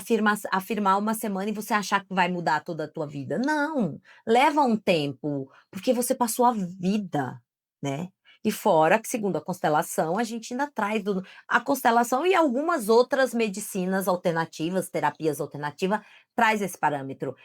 afirmar uma semana e você achar que vai mudar toda a tua vida. Não, leva um tempo, porque você passou a vida, né. E fora que segundo a constelação, a gente ainda traz a constelação e algumas outras medicinas alternativas, terapias alternativas, traz esse parâmetro.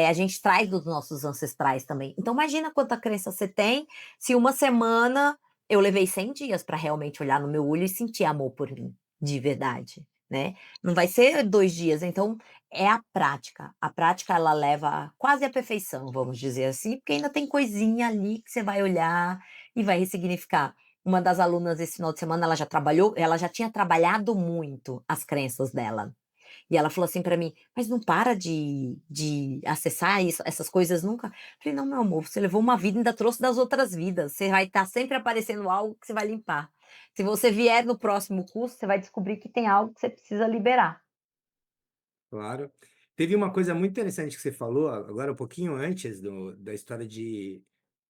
A gente traz dos nossos ancestrais também. Então imagina quanta crença você tem, se uma semana eu levei 100 dias para realmente olhar no meu olho e sentir amor por mim, de verdade. né. Não vai ser 2 dias, então é a prática. A prática ela leva quase à perfeição, vamos dizer assim, porque ainda tem coisinha ali que você vai olhar e vai ressignificar. Uma das alunas esse final de semana, ela já tinha trabalhado muito as crenças dela. E ela falou assim pra mim: "Mas não para de acessar essas coisas nunca?" Eu falei: "Não, meu amor, você levou uma vida e ainda trouxe das outras vidas, você vai estar sempre aparecendo algo que você vai limpar. Se você vier no próximo curso, você vai descobrir que tem algo que você precisa liberar." Claro. Teve uma coisa muito interessante que você falou agora um pouquinho antes da história de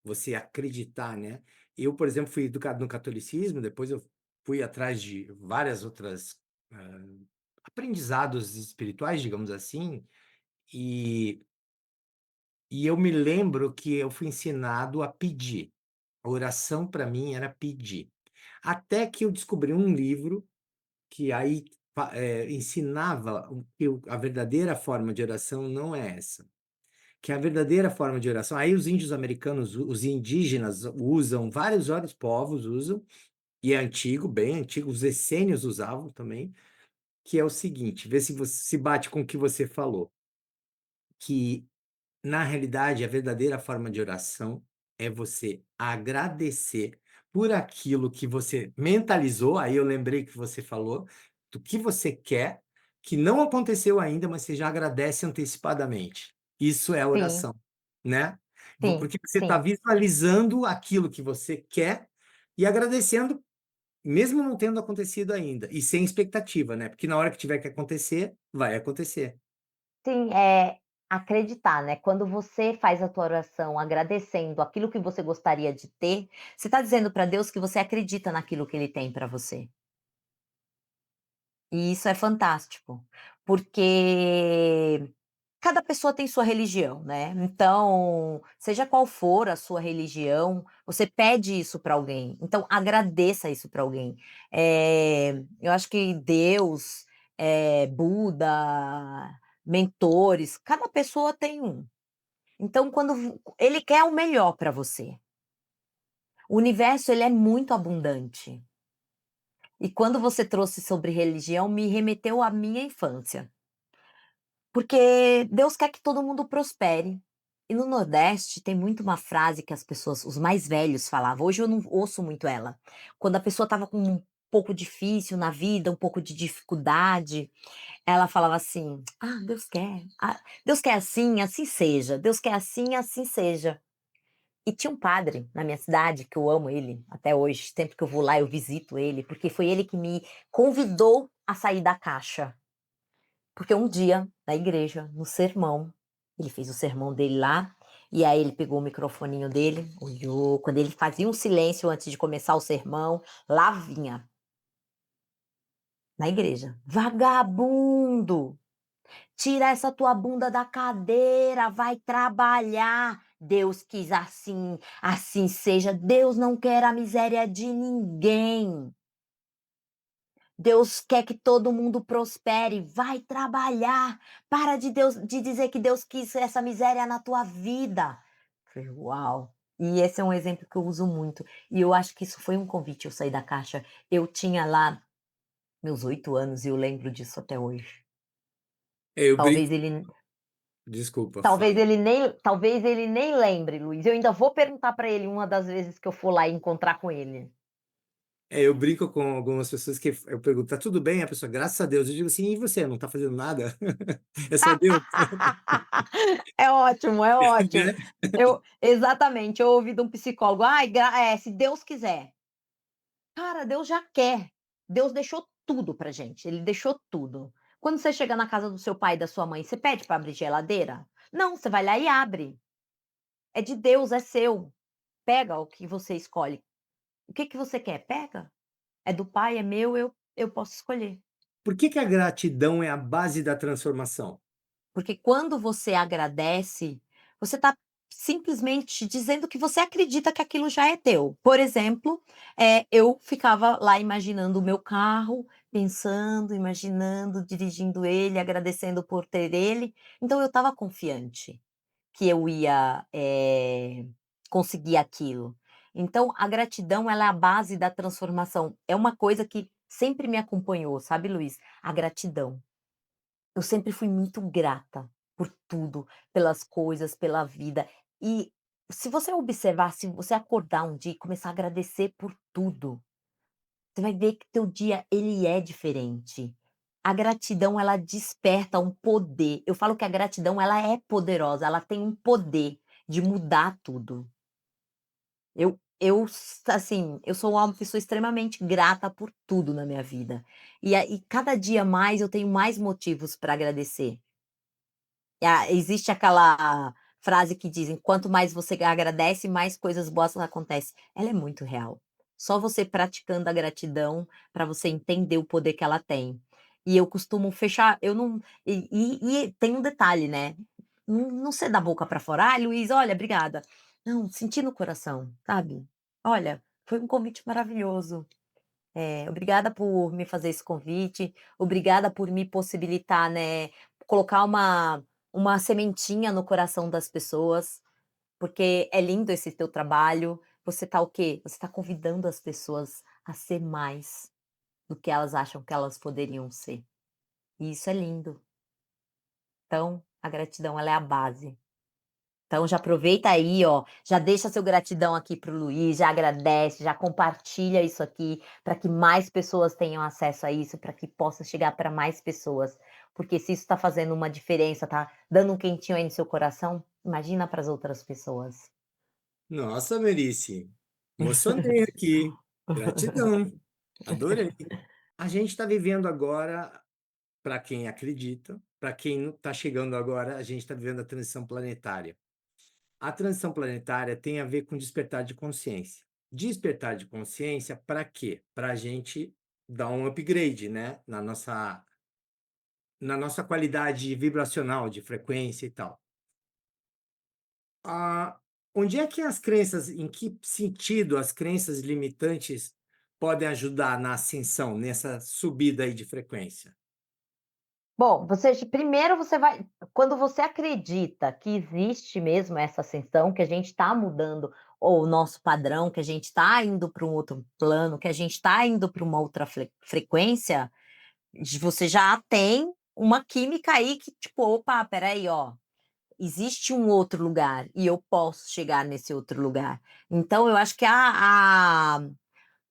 você acreditar, né. Eu, por exemplo, fui educado no catolicismo, depois eu fui atrás de várias outras, aprendizados espirituais, digamos assim, e eu me lembro que eu fui ensinado a pedir. A oração para mim era pedir. Até que eu descobri um livro que aí ensinava que a verdadeira forma de oração não é essa, que a verdadeira forma de oração aí os índios americanos, os indígenas usam, vários outros povos usam, e é antigo, bem antigo, os essênios usavam também, que é o seguinte, vê se você se bate com o que você falou, que na realidade, a verdadeira forma de oração é você agradecer por aquilo que você mentalizou, aí eu lembrei que você falou, do que você quer, que não aconteceu ainda, mas você já agradece antecipadamente. Isso é Sim, oração, né? sim, Porque você está sim. visualizando aquilo que você quer e agradecendo, mesmo não tendo acontecido ainda, e sem expectativa, né? Porque na hora que tiver que acontecer, vai acontecer. Sim, é acreditar, né, quando você faz a tua oração agradecendo aquilo que você gostaria de ter, você está dizendo para Deus que você acredita naquilo que ele tem para você. E isso é fantástico, porque cada pessoa tem sua religião, né, então, seja qual for a sua religião, você pede isso para alguém, então agradeça isso para alguém. Eu acho que Deus, Buda, mentores, cada pessoa tem um. Então quando ele quer o melhor para você. O universo ele é muito abundante. E quando você trouxe sobre religião, me remeteu à minha infância. Porque Deus quer que todo mundo prospere. E no Nordeste tem muito uma frase que as pessoas, os mais velhos falavam, hoje eu não ouço muito ela. Quando a pessoa estava com um pouco difícil na vida, um pouco de dificuldade, ela falava assim: "Ah, Deus quer assim, assim seja. Deus quer assim, assim seja." E tinha um padre na minha cidade, que eu amo ele até hoje, sempre que eu vou lá eu visito ele, porque foi ele que me convidou a sair da caixa. Porque um dia, na igreja, no sermão, ele fez o sermão dele lá, e aí ele pegou o microfoninho dele, olhou, quando ele fazia um silêncio antes de começar o sermão, lá vinha, na igreja: "Vagabundo, tira essa tua bunda da cadeira, vai trabalhar. Deus quis assim, assim seja. Deus não quer a miséria de ninguém. Deus quer que todo mundo prospere. Vai trabalhar. Para de dizer que Deus quis essa miséria na tua vida." Falei: "Uau!" E esse é um exemplo que eu uso muito. E eu acho que isso foi um convite eu sair da caixa. Eu tinha lá meus 8 anos e eu lembro disso até hoje. Eu Talvez brinco, ele desculpa, Talvez fala. ele nem lembre, Luiz. Eu ainda vou perguntar para ele uma das vezes que eu for lá e encontrar com ele. Eu brinco com algumas pessoas que eu pergunto: "Tá tudo bem?" A pessoa: "Graças a Deus." Eu digo assim: "E você, não tá fazendo nada?" É só Deus, É ótimo, é ótimo. né. Exatamente, eu ouvi de um psicólogo: "Ai, se Deus quiser." Cara, Deus já quer. Deus deixou tudo pra gente, ele deixou tudo. Quando você chega na casa do seu pai e da sua mãe, você pede para abrir geladeira? Não, você vai lá e abre. É de Deus, é seu. Pega o que você escolhe. O que que você quer? Pega. É do pai, é meu, eu posso escolher. Por que que a gratidão é a base da transformação? Porque quando você agradece, você está simplesmente dizendo que você acredita que aquilo já é teu. Por exemplo, eu ficava lá imaginando o meu carro, pensando, imaginando, dirigindo ele, agradecendo por ter ele, então eu estava confiante que eu ia, conseguir aquilo. Então a gratidão ela é a base da transformação, é uma coisa que sempre me acompanhou, sabe, Luiz? A gratidão. Eu sempre fui muito grata por tudo, pelas coisas, pela vida. E se você observar, se você acordar um dia e começar a agradecer por tudo, você vai ver que teu dia ele é diferente. A gratidão ela desperta um poder. Eu falo que a gratidão ela é poderosa, ela tem um poder de mudar tudo. Assim, eu sou uma pessoa extremamente grata por tudo na minha vida. E cada dia mais eu tenho mais motivos para agradecer. Existe aquela frase que dizem: "Quanto mais você agradece, mais coisas boas acontecem". Ela é muito real. Só você praticando a gratidão para você entender o poder que ela tem. E eu costumo fechar eu não e tem um detalhe, né, não ser da boca para fora: "Ai, Luiz, olha, obrigada". Não, sentir no coração, sabe. "Olha, foi um convite maravilhoso. Obrigada por me fazer esse convite, obrigada por me possibilitar, né, colocar uma sementinha no coração das pessoas, porque é lindo esse teu trabalho. Você tá o quê? Você tá convidando as pessoas a ser mais do que elas acham que elas poderiam ser, e isso é lindo. Então, a gratidão ela é a base. Então já aproveita aí, ó, já deixa seu gratidão aqui para o Luiz, já agradece, já compartilha isso aqui, para que mais pessoas tenham acesso a isso, para que possa chegar para mais pessoas. Porque se isso está fazendo uma diferença, tá dando um quentinho aí no seu coração, imagina para as outras pessoas. Nossa, Merice, emocionei aqui. Gratidão, adorei. A gente está vivendo agora, para quem acredita, para quem está chegando agora, a gente está vivendo a transição planetária. A transição planetária tem a ver com despertar de consciência. Despertar de consciência para quê? Para a gente dar um upgrade, né, na nossa qualidade vibracional, de frequência e tal. Ah, onde é que as crenças, em que sentido as crenças limitantes podem ajudar na ascensão, nessa subida aí de frequência? Bom, primeiro você vai quando você acredita que existe mesmo essa ascensão, que a gente está mudando o nosso padrão, que a gente está indo para um outro plano, que a gente está indo para uma outra frequência, você já tem uma química aí que tipo: "Opa, espera aí, ó, existe um outro lugar e eu posso chegar nesse outro lugar". Então eu acho que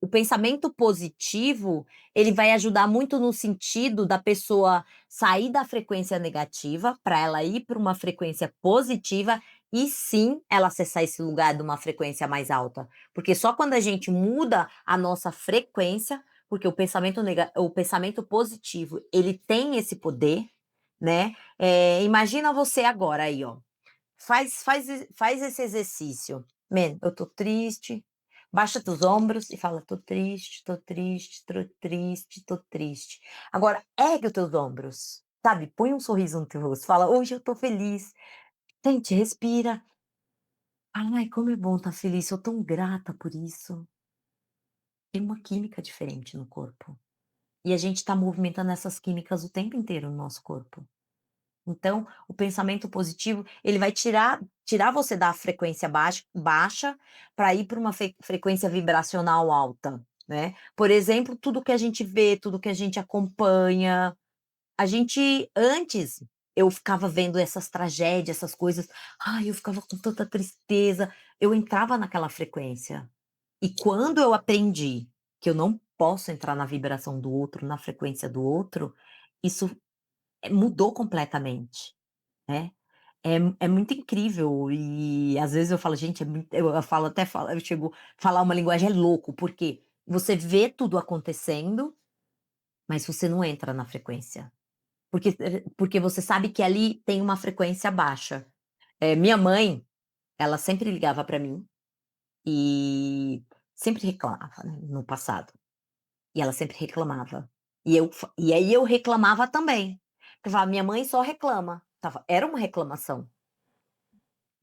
o pensamento positivo, ele vai ajudar muito no sentido da pessoa sair da frequência negativa, para ela ir para uma frequência positiva e sim, ela acessar esse lugar de uma frequência mais alta. Porque só quando a gente muda a nossa frequência, porque o pensamento positivo, ele tem esse poder, né. Imagina você agora aí, ó, faz esse exercício. "Man, eu tô triste", baixa teus ombros e fala: "Tô triste, tô triste, tô triste, tô triste". Agora ergue os teus ombros, sabe, põe um sorriso no teu rosto, fala: "Hoje eu tô feliz". Sente, respira. "Ai, como é bom estar feliz, sou tão grata por isso". Tem uma química diferente no corpo, e a gente tá movimentando essas químicas o tempo inteiro no nosso corpo. Então, o pensamento positivo, ele vai tirar você da frequência baixa para ir para uma frequência vibracional alta, né. Por exemplo, tudo que a gente vê, tudo que a gente acompanha, antes, eu ficava vendo essas tragédias, essas coisas, ai, eu ficava com tanta tristeza, eu entrava naquela frequência. E quando eu aprendi que eu não posso entrar na vibração do outro, na frequência do outro, isso, mudou completamente. Né. É muito incrível e às vezes eu falo: "Gente, é muito", eu chego a falar uma linguagem é louco, porque você vê tudo acontecendo, mas você não entra na frequência, porque você sabe que ali tem uma frequência baixa. Minha mãe, ela sempre ligava para mim e sempre reclamava, né, no passado, e ela sempre reclamava. E aí eu reclamava também. Eu falava: "Minha mãe só reclama", era uma reclamação.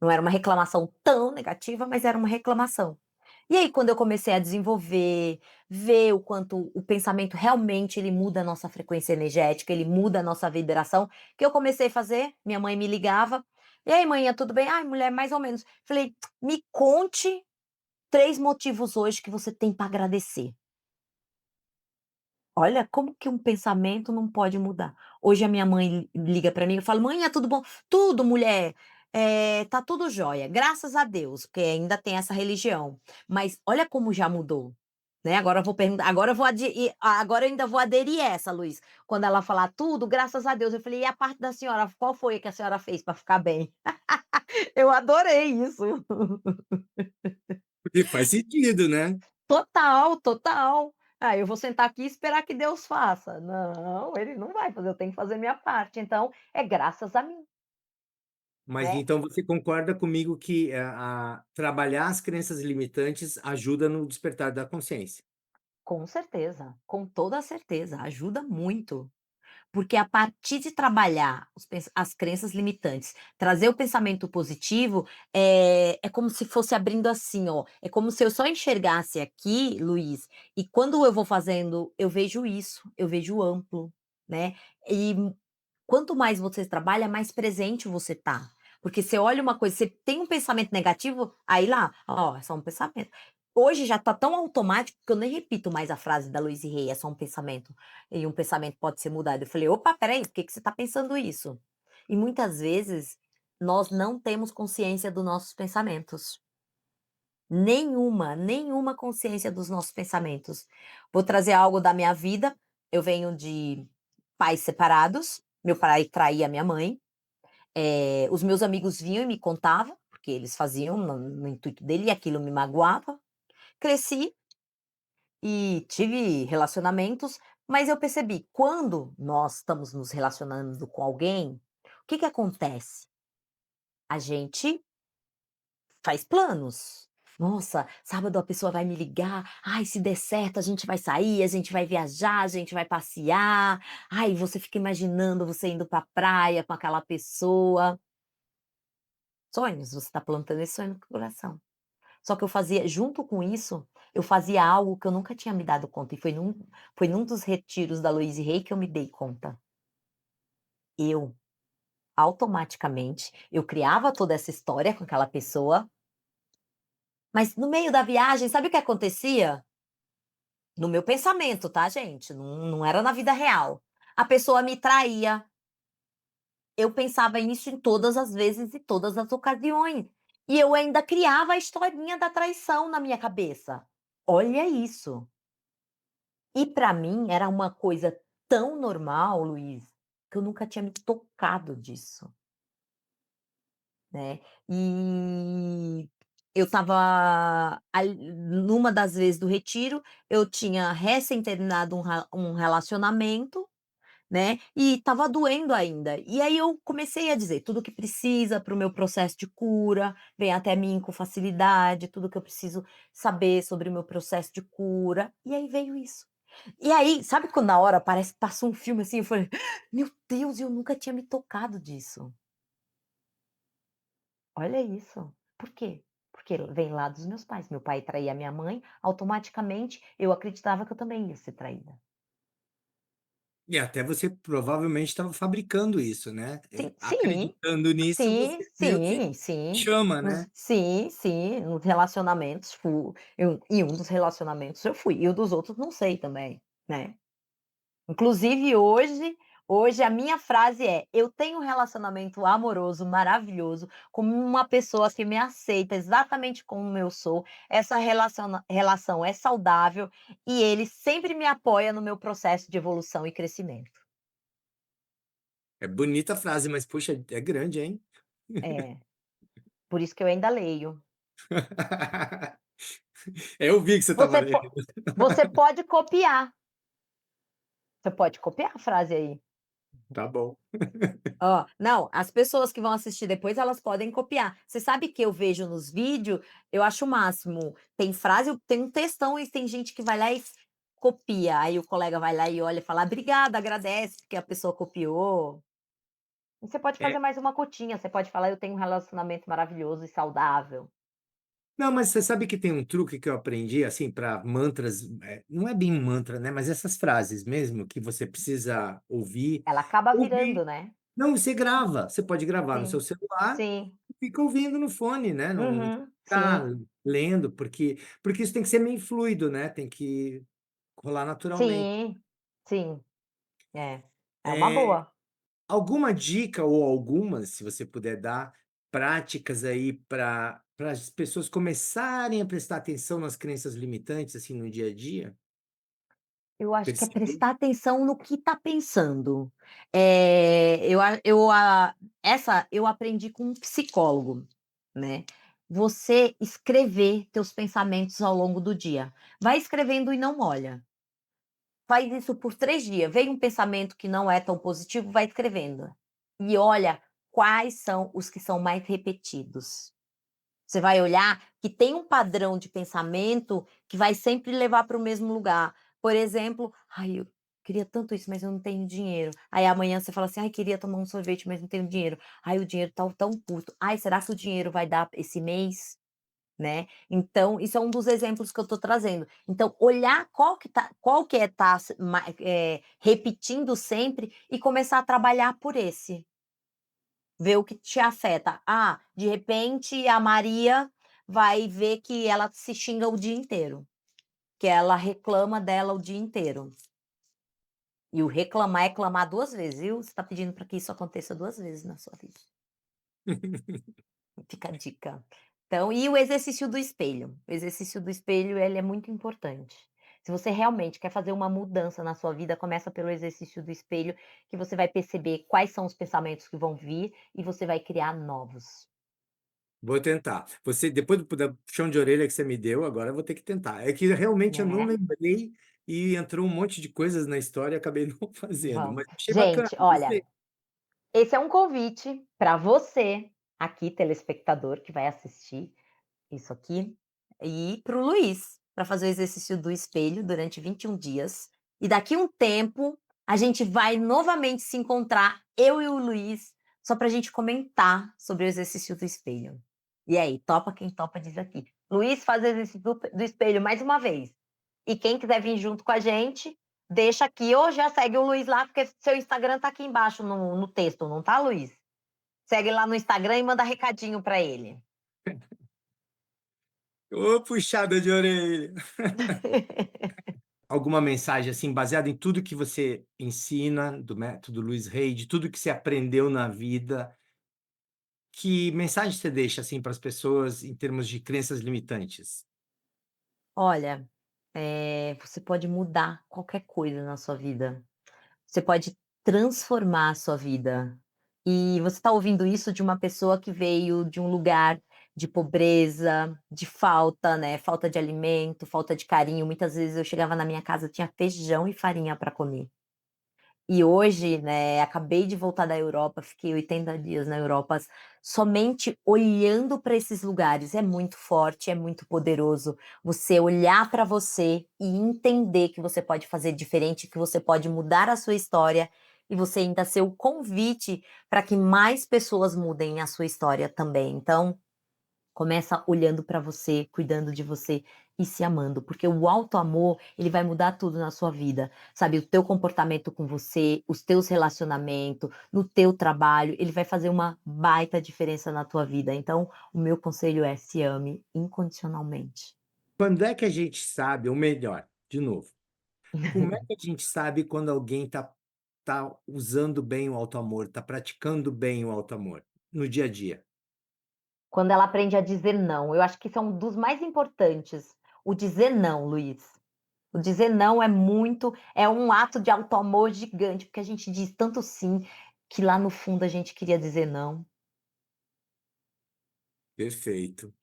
Não era uma reclamação tão negativa, mas era uma reclamação. E aí quando eu comecei a desenvolver, ver o quanto o pensamento realmente ele muda a nossa frequência energética, ele muda a nossa vibração, que eu comecei a fazer, minha mãe me ligava: "E aí manhã, tudo bem?", "Ai mulher, mais ou menos". Falei: "Me conte 3 motivos hoje que você tem para agradecer". Olha como que um pensamento não pode mudar. Hoje a minha mãe liga para mim, eu falo: "Mãe, é tudo bom?". "Tudo, mulher, tá tudo jóia, graças a Deus", porque ainda tem essa religião. Mas olha como já mudou, né. Agora eu vou perguntar, agora eu vou agora eu ainda vou aderir essa, Luiz. Quando ela falar: "Tudo, graças a Deus", eu falei: "E a parte da senhora, qual foi que a senhora fez para ficar bem?". Eu adorei isso. Porque faz sentido, né? Total, total. Ah, eu vou sentar aqui e esperar que Deus faça. Não, ele não vai fazer, eu tenho que fazer minha parte, então é graças a mim, Mas né. então você concorda comigo que a trabalhar as crenças limitantes ajuda no despertar da consciência? Com certeza, com toda certeza, ajuda muito. Porque a partir de trabalhar as crenças limitantes, trazer o pensamento positivo, é como se fosse abrindo assim, ó, é como se eu só enxergasse aqui, Luiz, e quando eu vou fazendo, eu vejo isso, eu vejo amplo, né. E quanto mais você trabalha, mais presente você tá. Porque você olha uma coisa, você tem um pensamento negativo, aí lá, ó, é só um pensamento. Hoje já tá tão automático que eu nem repito mais a frase da Louise Hay, é só um pensamento, e um pensamento pode ser mudado. Eu falei: "Opa, espera aí, por que que você tá pensando isso?". E muitas vezes, nós não temos consciência dos nossos pensamentos. Nenhuma, nenhuma consciência dos nossos pensamentos. Vou trazer algo da minha vida, eu venho de pais separados, meu pai traía minha mãe, os meus amigos vinham e me contavam, porque eles faziam no intuito dele e aquilo me magoava. Cresci e tive relacionamentos, mas eu percebi, quando nós estamos nos relacionando com alguém, o que que acontece? A gente faz planos. Nossa, sábado a pessoa vai me ligar. Ai, se der certo, a gente vai sair, a gente vai viajar, a gente vai passear. Ai, você fica imaginando você indo pra praia com aquela pessoa. Sonhos, você está plantando esse sonho no coração. Só que eu fazia, junto com isso, eu fazia algo que eu nunca tinha me dado conta, e foi num dos retiros da Louise Hay que eu me dei conta. Eu, automaticamente, eu criava toda essa história com aquela pessoa, mas no meio da viagem, sabe o que acontecia? No meu pensamento, tá, gente, não era na vida real. A pessoa me traía, eu pensava nisso em todas as vezes e todas as ocasiões, e eu ainda criava a historinha da traição na minha cabeça. Olha isso. E pra mim era uma coisa tão normal, Luiz, que eu nunca tinha me tocado disso, né. E eu estava numa das vezes do retiro, eu tinha recém terminado um relacionamento, né, e estava doendo ainda. E aí eu comecei a dizer: "Tudo que precisa para o meu processo de cura, vem até mim com facilidade, tudo que eu preciso saber sobre o meu processo de cura", e aí veio isso. E aí, sabe quando na hora parece que passou um filme, assim, eu falei: "Meu Deus, eu nunca tinha me tocado disso. Olha isso". Por quê? Porque vem lá dos meus pais. Meu pai traía minha mãe, automaticamente eu acreditava que eu também ia ser traída. E até você provavelmente estava fabricando isso, né? Sim, sim, Acreditando nisso, sim, você meio que sim, sim. chama, né? Sim, sim, nos relacionamentos em um dos relacionamentos eu fui, e o dos outros não sei também, né. Inclusive hoje a minha frase é: "Eu tenho um relacionamento amoroso maravilhoso com uma pessoa que me aceita exatamente como eu sou, essa relação é saudável e ele sempre me apoia no meu processo de evolução e crescimento". É bonita a frase, mas poxa, é grande, hein? É, por isso que eu ainda leio. Eu vi que você estava Você lendo. po você pode copiar, você pode copiar a frase aí. Tá bom. Ó, não, as pessoas que vão assistir depois, elas podem copiar. Você sabe que eu vejo nos vídeos, eu acho o máximo, tem frase, tem um textão e tem gente que vai lá e copia, aí o colega vai lá e olha e fala: "Obrigada", agradece porque a pessoa copiou. E você pode É. fazer mais uma cotinha, você pode falar: "Eu tenho um relacionamento maravilhoso e saudável". Não, mas você sabe que tem um truque que eu aprendi, assim, para mantras, não é bem um mantra, né, mas essas frases mesmo que você precisa ouvir, Ela acaba ouvir. virando, né. Não, você grava, você pode gravar no seu Sim, celular sim. e fica ouvindo no fone, né, não Uhum, ficar sim, lendo, porque isso tem que ser meio fluido, né, tem que rolar naturalmente. sim. sim, é. É uma Eh, boa. Alguma dica ou algumas, se você puder dar, práticas aí para as pessoas começarem a prestar atenção nas crenças limitantes, assim, no dia a dia? Eu acho que é Perceber. prestar atenção no que está pensando. Essa eu aprendi com um psicólogo, né. Você escrever teus pensamentos ao longo do dia. Vai escrevendo e não olha. Faz isso por 3 dias. Vem um pensamento que não é tão positivo, vai escrevendo. E olha quais são os que são mais repetidos. Você vai olhar que tem um padrão de pensamento que vai sempre levar para o mesmo lugar. Por exemplo: "Ai, eu queria tanto isso, mas eu não tenho dinheiro". Aí amanhã você fala assim: "Ai, queria tomar um sorvete, mas não tenho dinheiro. Ai, o dinheiro tá tão curto. Ai, será que o dinheiro vai dar esse mês?", né. Então, isso é um dos exemplos que eu estou trazendo. Então, olhar qual que é tá repetindo sempre e começar a trabalhar por esse. Ver o que te afeta. Ah, de repente a Maria vai ver que ela se xinga o dia inteiro, que ela reclama dela o dia inteiro. E o reclamar é clamar 2 vezes, viu. Você tá pedindo para que isso aconteça 2 vezes na sua vida. Fica a dica. Então, e o exercício do espelho. O exercício do espelho, ele é muito importante. Se você realmente quer fazer uma mudança na sua vida, começa pelo exercício do espelho, que você vai perceber quais são os pensamentos que vão vir e você vai criar novos. Vou tentar. Você depois da puxão de orelha que você me deu, agora eu vou ter que tentar. É que realmente eu não Né? lembrei e entrou um monte de coisas na história e acabei não fazendo, Vamos. mas achei bacana, Gente, olha, gostei. esse é um convite para você, aqui, telespectador, que vai assistir isso aqui, e para o Luiz, para fazer o exercício do espelho durante 21 dias. E daqui um tempo, a gente vai novamente se encontrar, eu e o Luiz, só para a gente comentar sobre o exercício do espelho. E aí, topa quem topa diz aqui. Luiz faz o exercício do espelho mais uma vez. E quem quiser vir junto com a gente, deixa aqui ou já segue o Luiz lá, porque seu Instagram tá aqui embaixo no texto, não tá, Luiz? Segue lá no Instagram e manda recadinho para ele. Ô puxada de orelha. Alguma mensagem, assim, baseada em tudo que você ensina, do método Luiz Hay, de tudo que você aprendeu na vida, que mensagem você deixa, assim, para as pessoas em termos de crenças limitantes? Olha, você pode mudar qualquer coisa na sua vida. Você pode transformar a sua vida. E você está ouvindo isso de uma pessoa que veio de um lugar de pobreza, de falta, né, falta de alimento, falta de carinho. Muitas vezes eu chegava na minha casa, tinha feijão e farinha para comer. E hoje, né, acabei de voltar da Europa, fiquei 80 dias na Europa, somente olhando para esses lugares, é muito forte, é muito poderoso, você olhar para você e entender que você pode fazer diferente, que você pode mudar a sua história, e você ainda ser o convite para que mais pessoas mudem a sua história também. Então, começa olhando para você, cuidando de você e se amando, porque o autoamor, ele vai mudar tudo na sua vida, sabe, o teu comportamento com você, os teus relacionamentos, no teu trabalho, ele vai fazer uma baita diferença na tua vida. Então, o meu conselho é: se ame incondicionalmente. Quando é que a gente sabe, ou melhor, de novo, como é que a gente sabe quando alguém tá usando bem o autoamor, tá praticando bem o autoamor no dia a dia? Quando ela aprende a dizer não, eu acho que isso é um dos mais importantes, o dizer não, Luiz. O dizer não é um ato de autoamor gigante, porque a gente diz tanto sim, que lá no fundo a gente queria dizer não. Perfeito.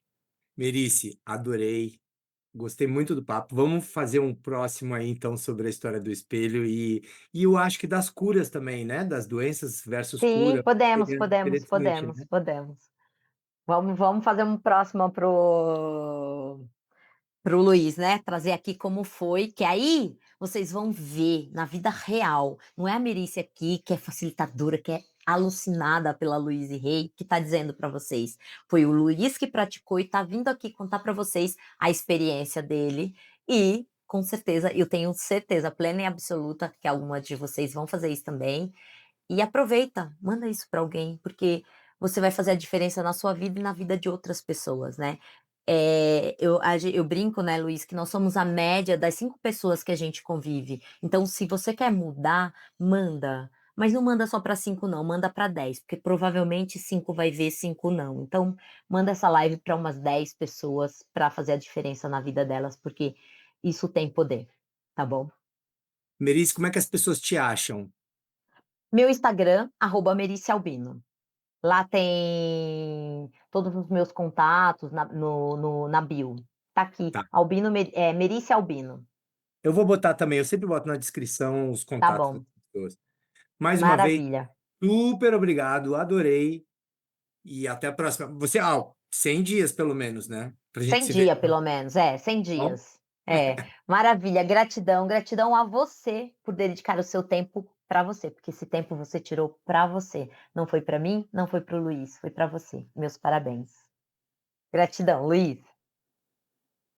Merice, adorei, gostei muito do papo. Vamos fazer um próximo aí, então, sobre a história do espelho e eu acho que das curas também, né, das doenças versus Sim, cura. podemos, Seria podemos, interessante, podemos, né. podemos. Vamos fazer um próximo para o Luiz, né, trazer aqui como foi, que aí vocês vão ver na vida real, não é a Merícia aqui que é facilitadora, que é alucinada pela Louise Hay, que está dizendo para vocês. Foi o Luiz que praticou e está vindo aqui contar para vocês a experiência dele e, com certeza, eu tenho certeza plena e absoluta que alguma de vocês vão fazer isso também. E aproveita, manda isso para alguém, porque você vai fazer a diferença na sua vida e na vida de outras pessoas, né. Eu brinco, né, Luiz, que nós somos a média das 5 pessoas que a gente convive. Então, se você quer mudar, manda, mas não manda só para 5 não, manda para 10, porque provavelmente 5 vai ver, 5 não. Então, manda essa live para umas 10 pessoas para fazer a diferença na vida delas, porque isso tem poder, tá bom? Merice, como é que as pessoas te acham? Meu Instagram, @mericialbino. Lá tem todos os meus contatos na bio. Tá aqui, Tá. Merícia Albino. Eu vou botar também, eu sempre boto na descrição os Tá contatos das bom, pessoas. Mais uma vez, maravilha. super obrigado, adorei e até a próxima. Você, 100 dias pelo menos, né? Pra gente 100 se ver, dia pelo menos, 100 tá bom? dias. É, maravilha, gratidão, gratidão a você por dedicar o seu tempo para você, porque esse tempo você tirou para você, não foi para mim, não foi para o Luiz, foi para você. Meus parabéns. Gratidão, Luiz.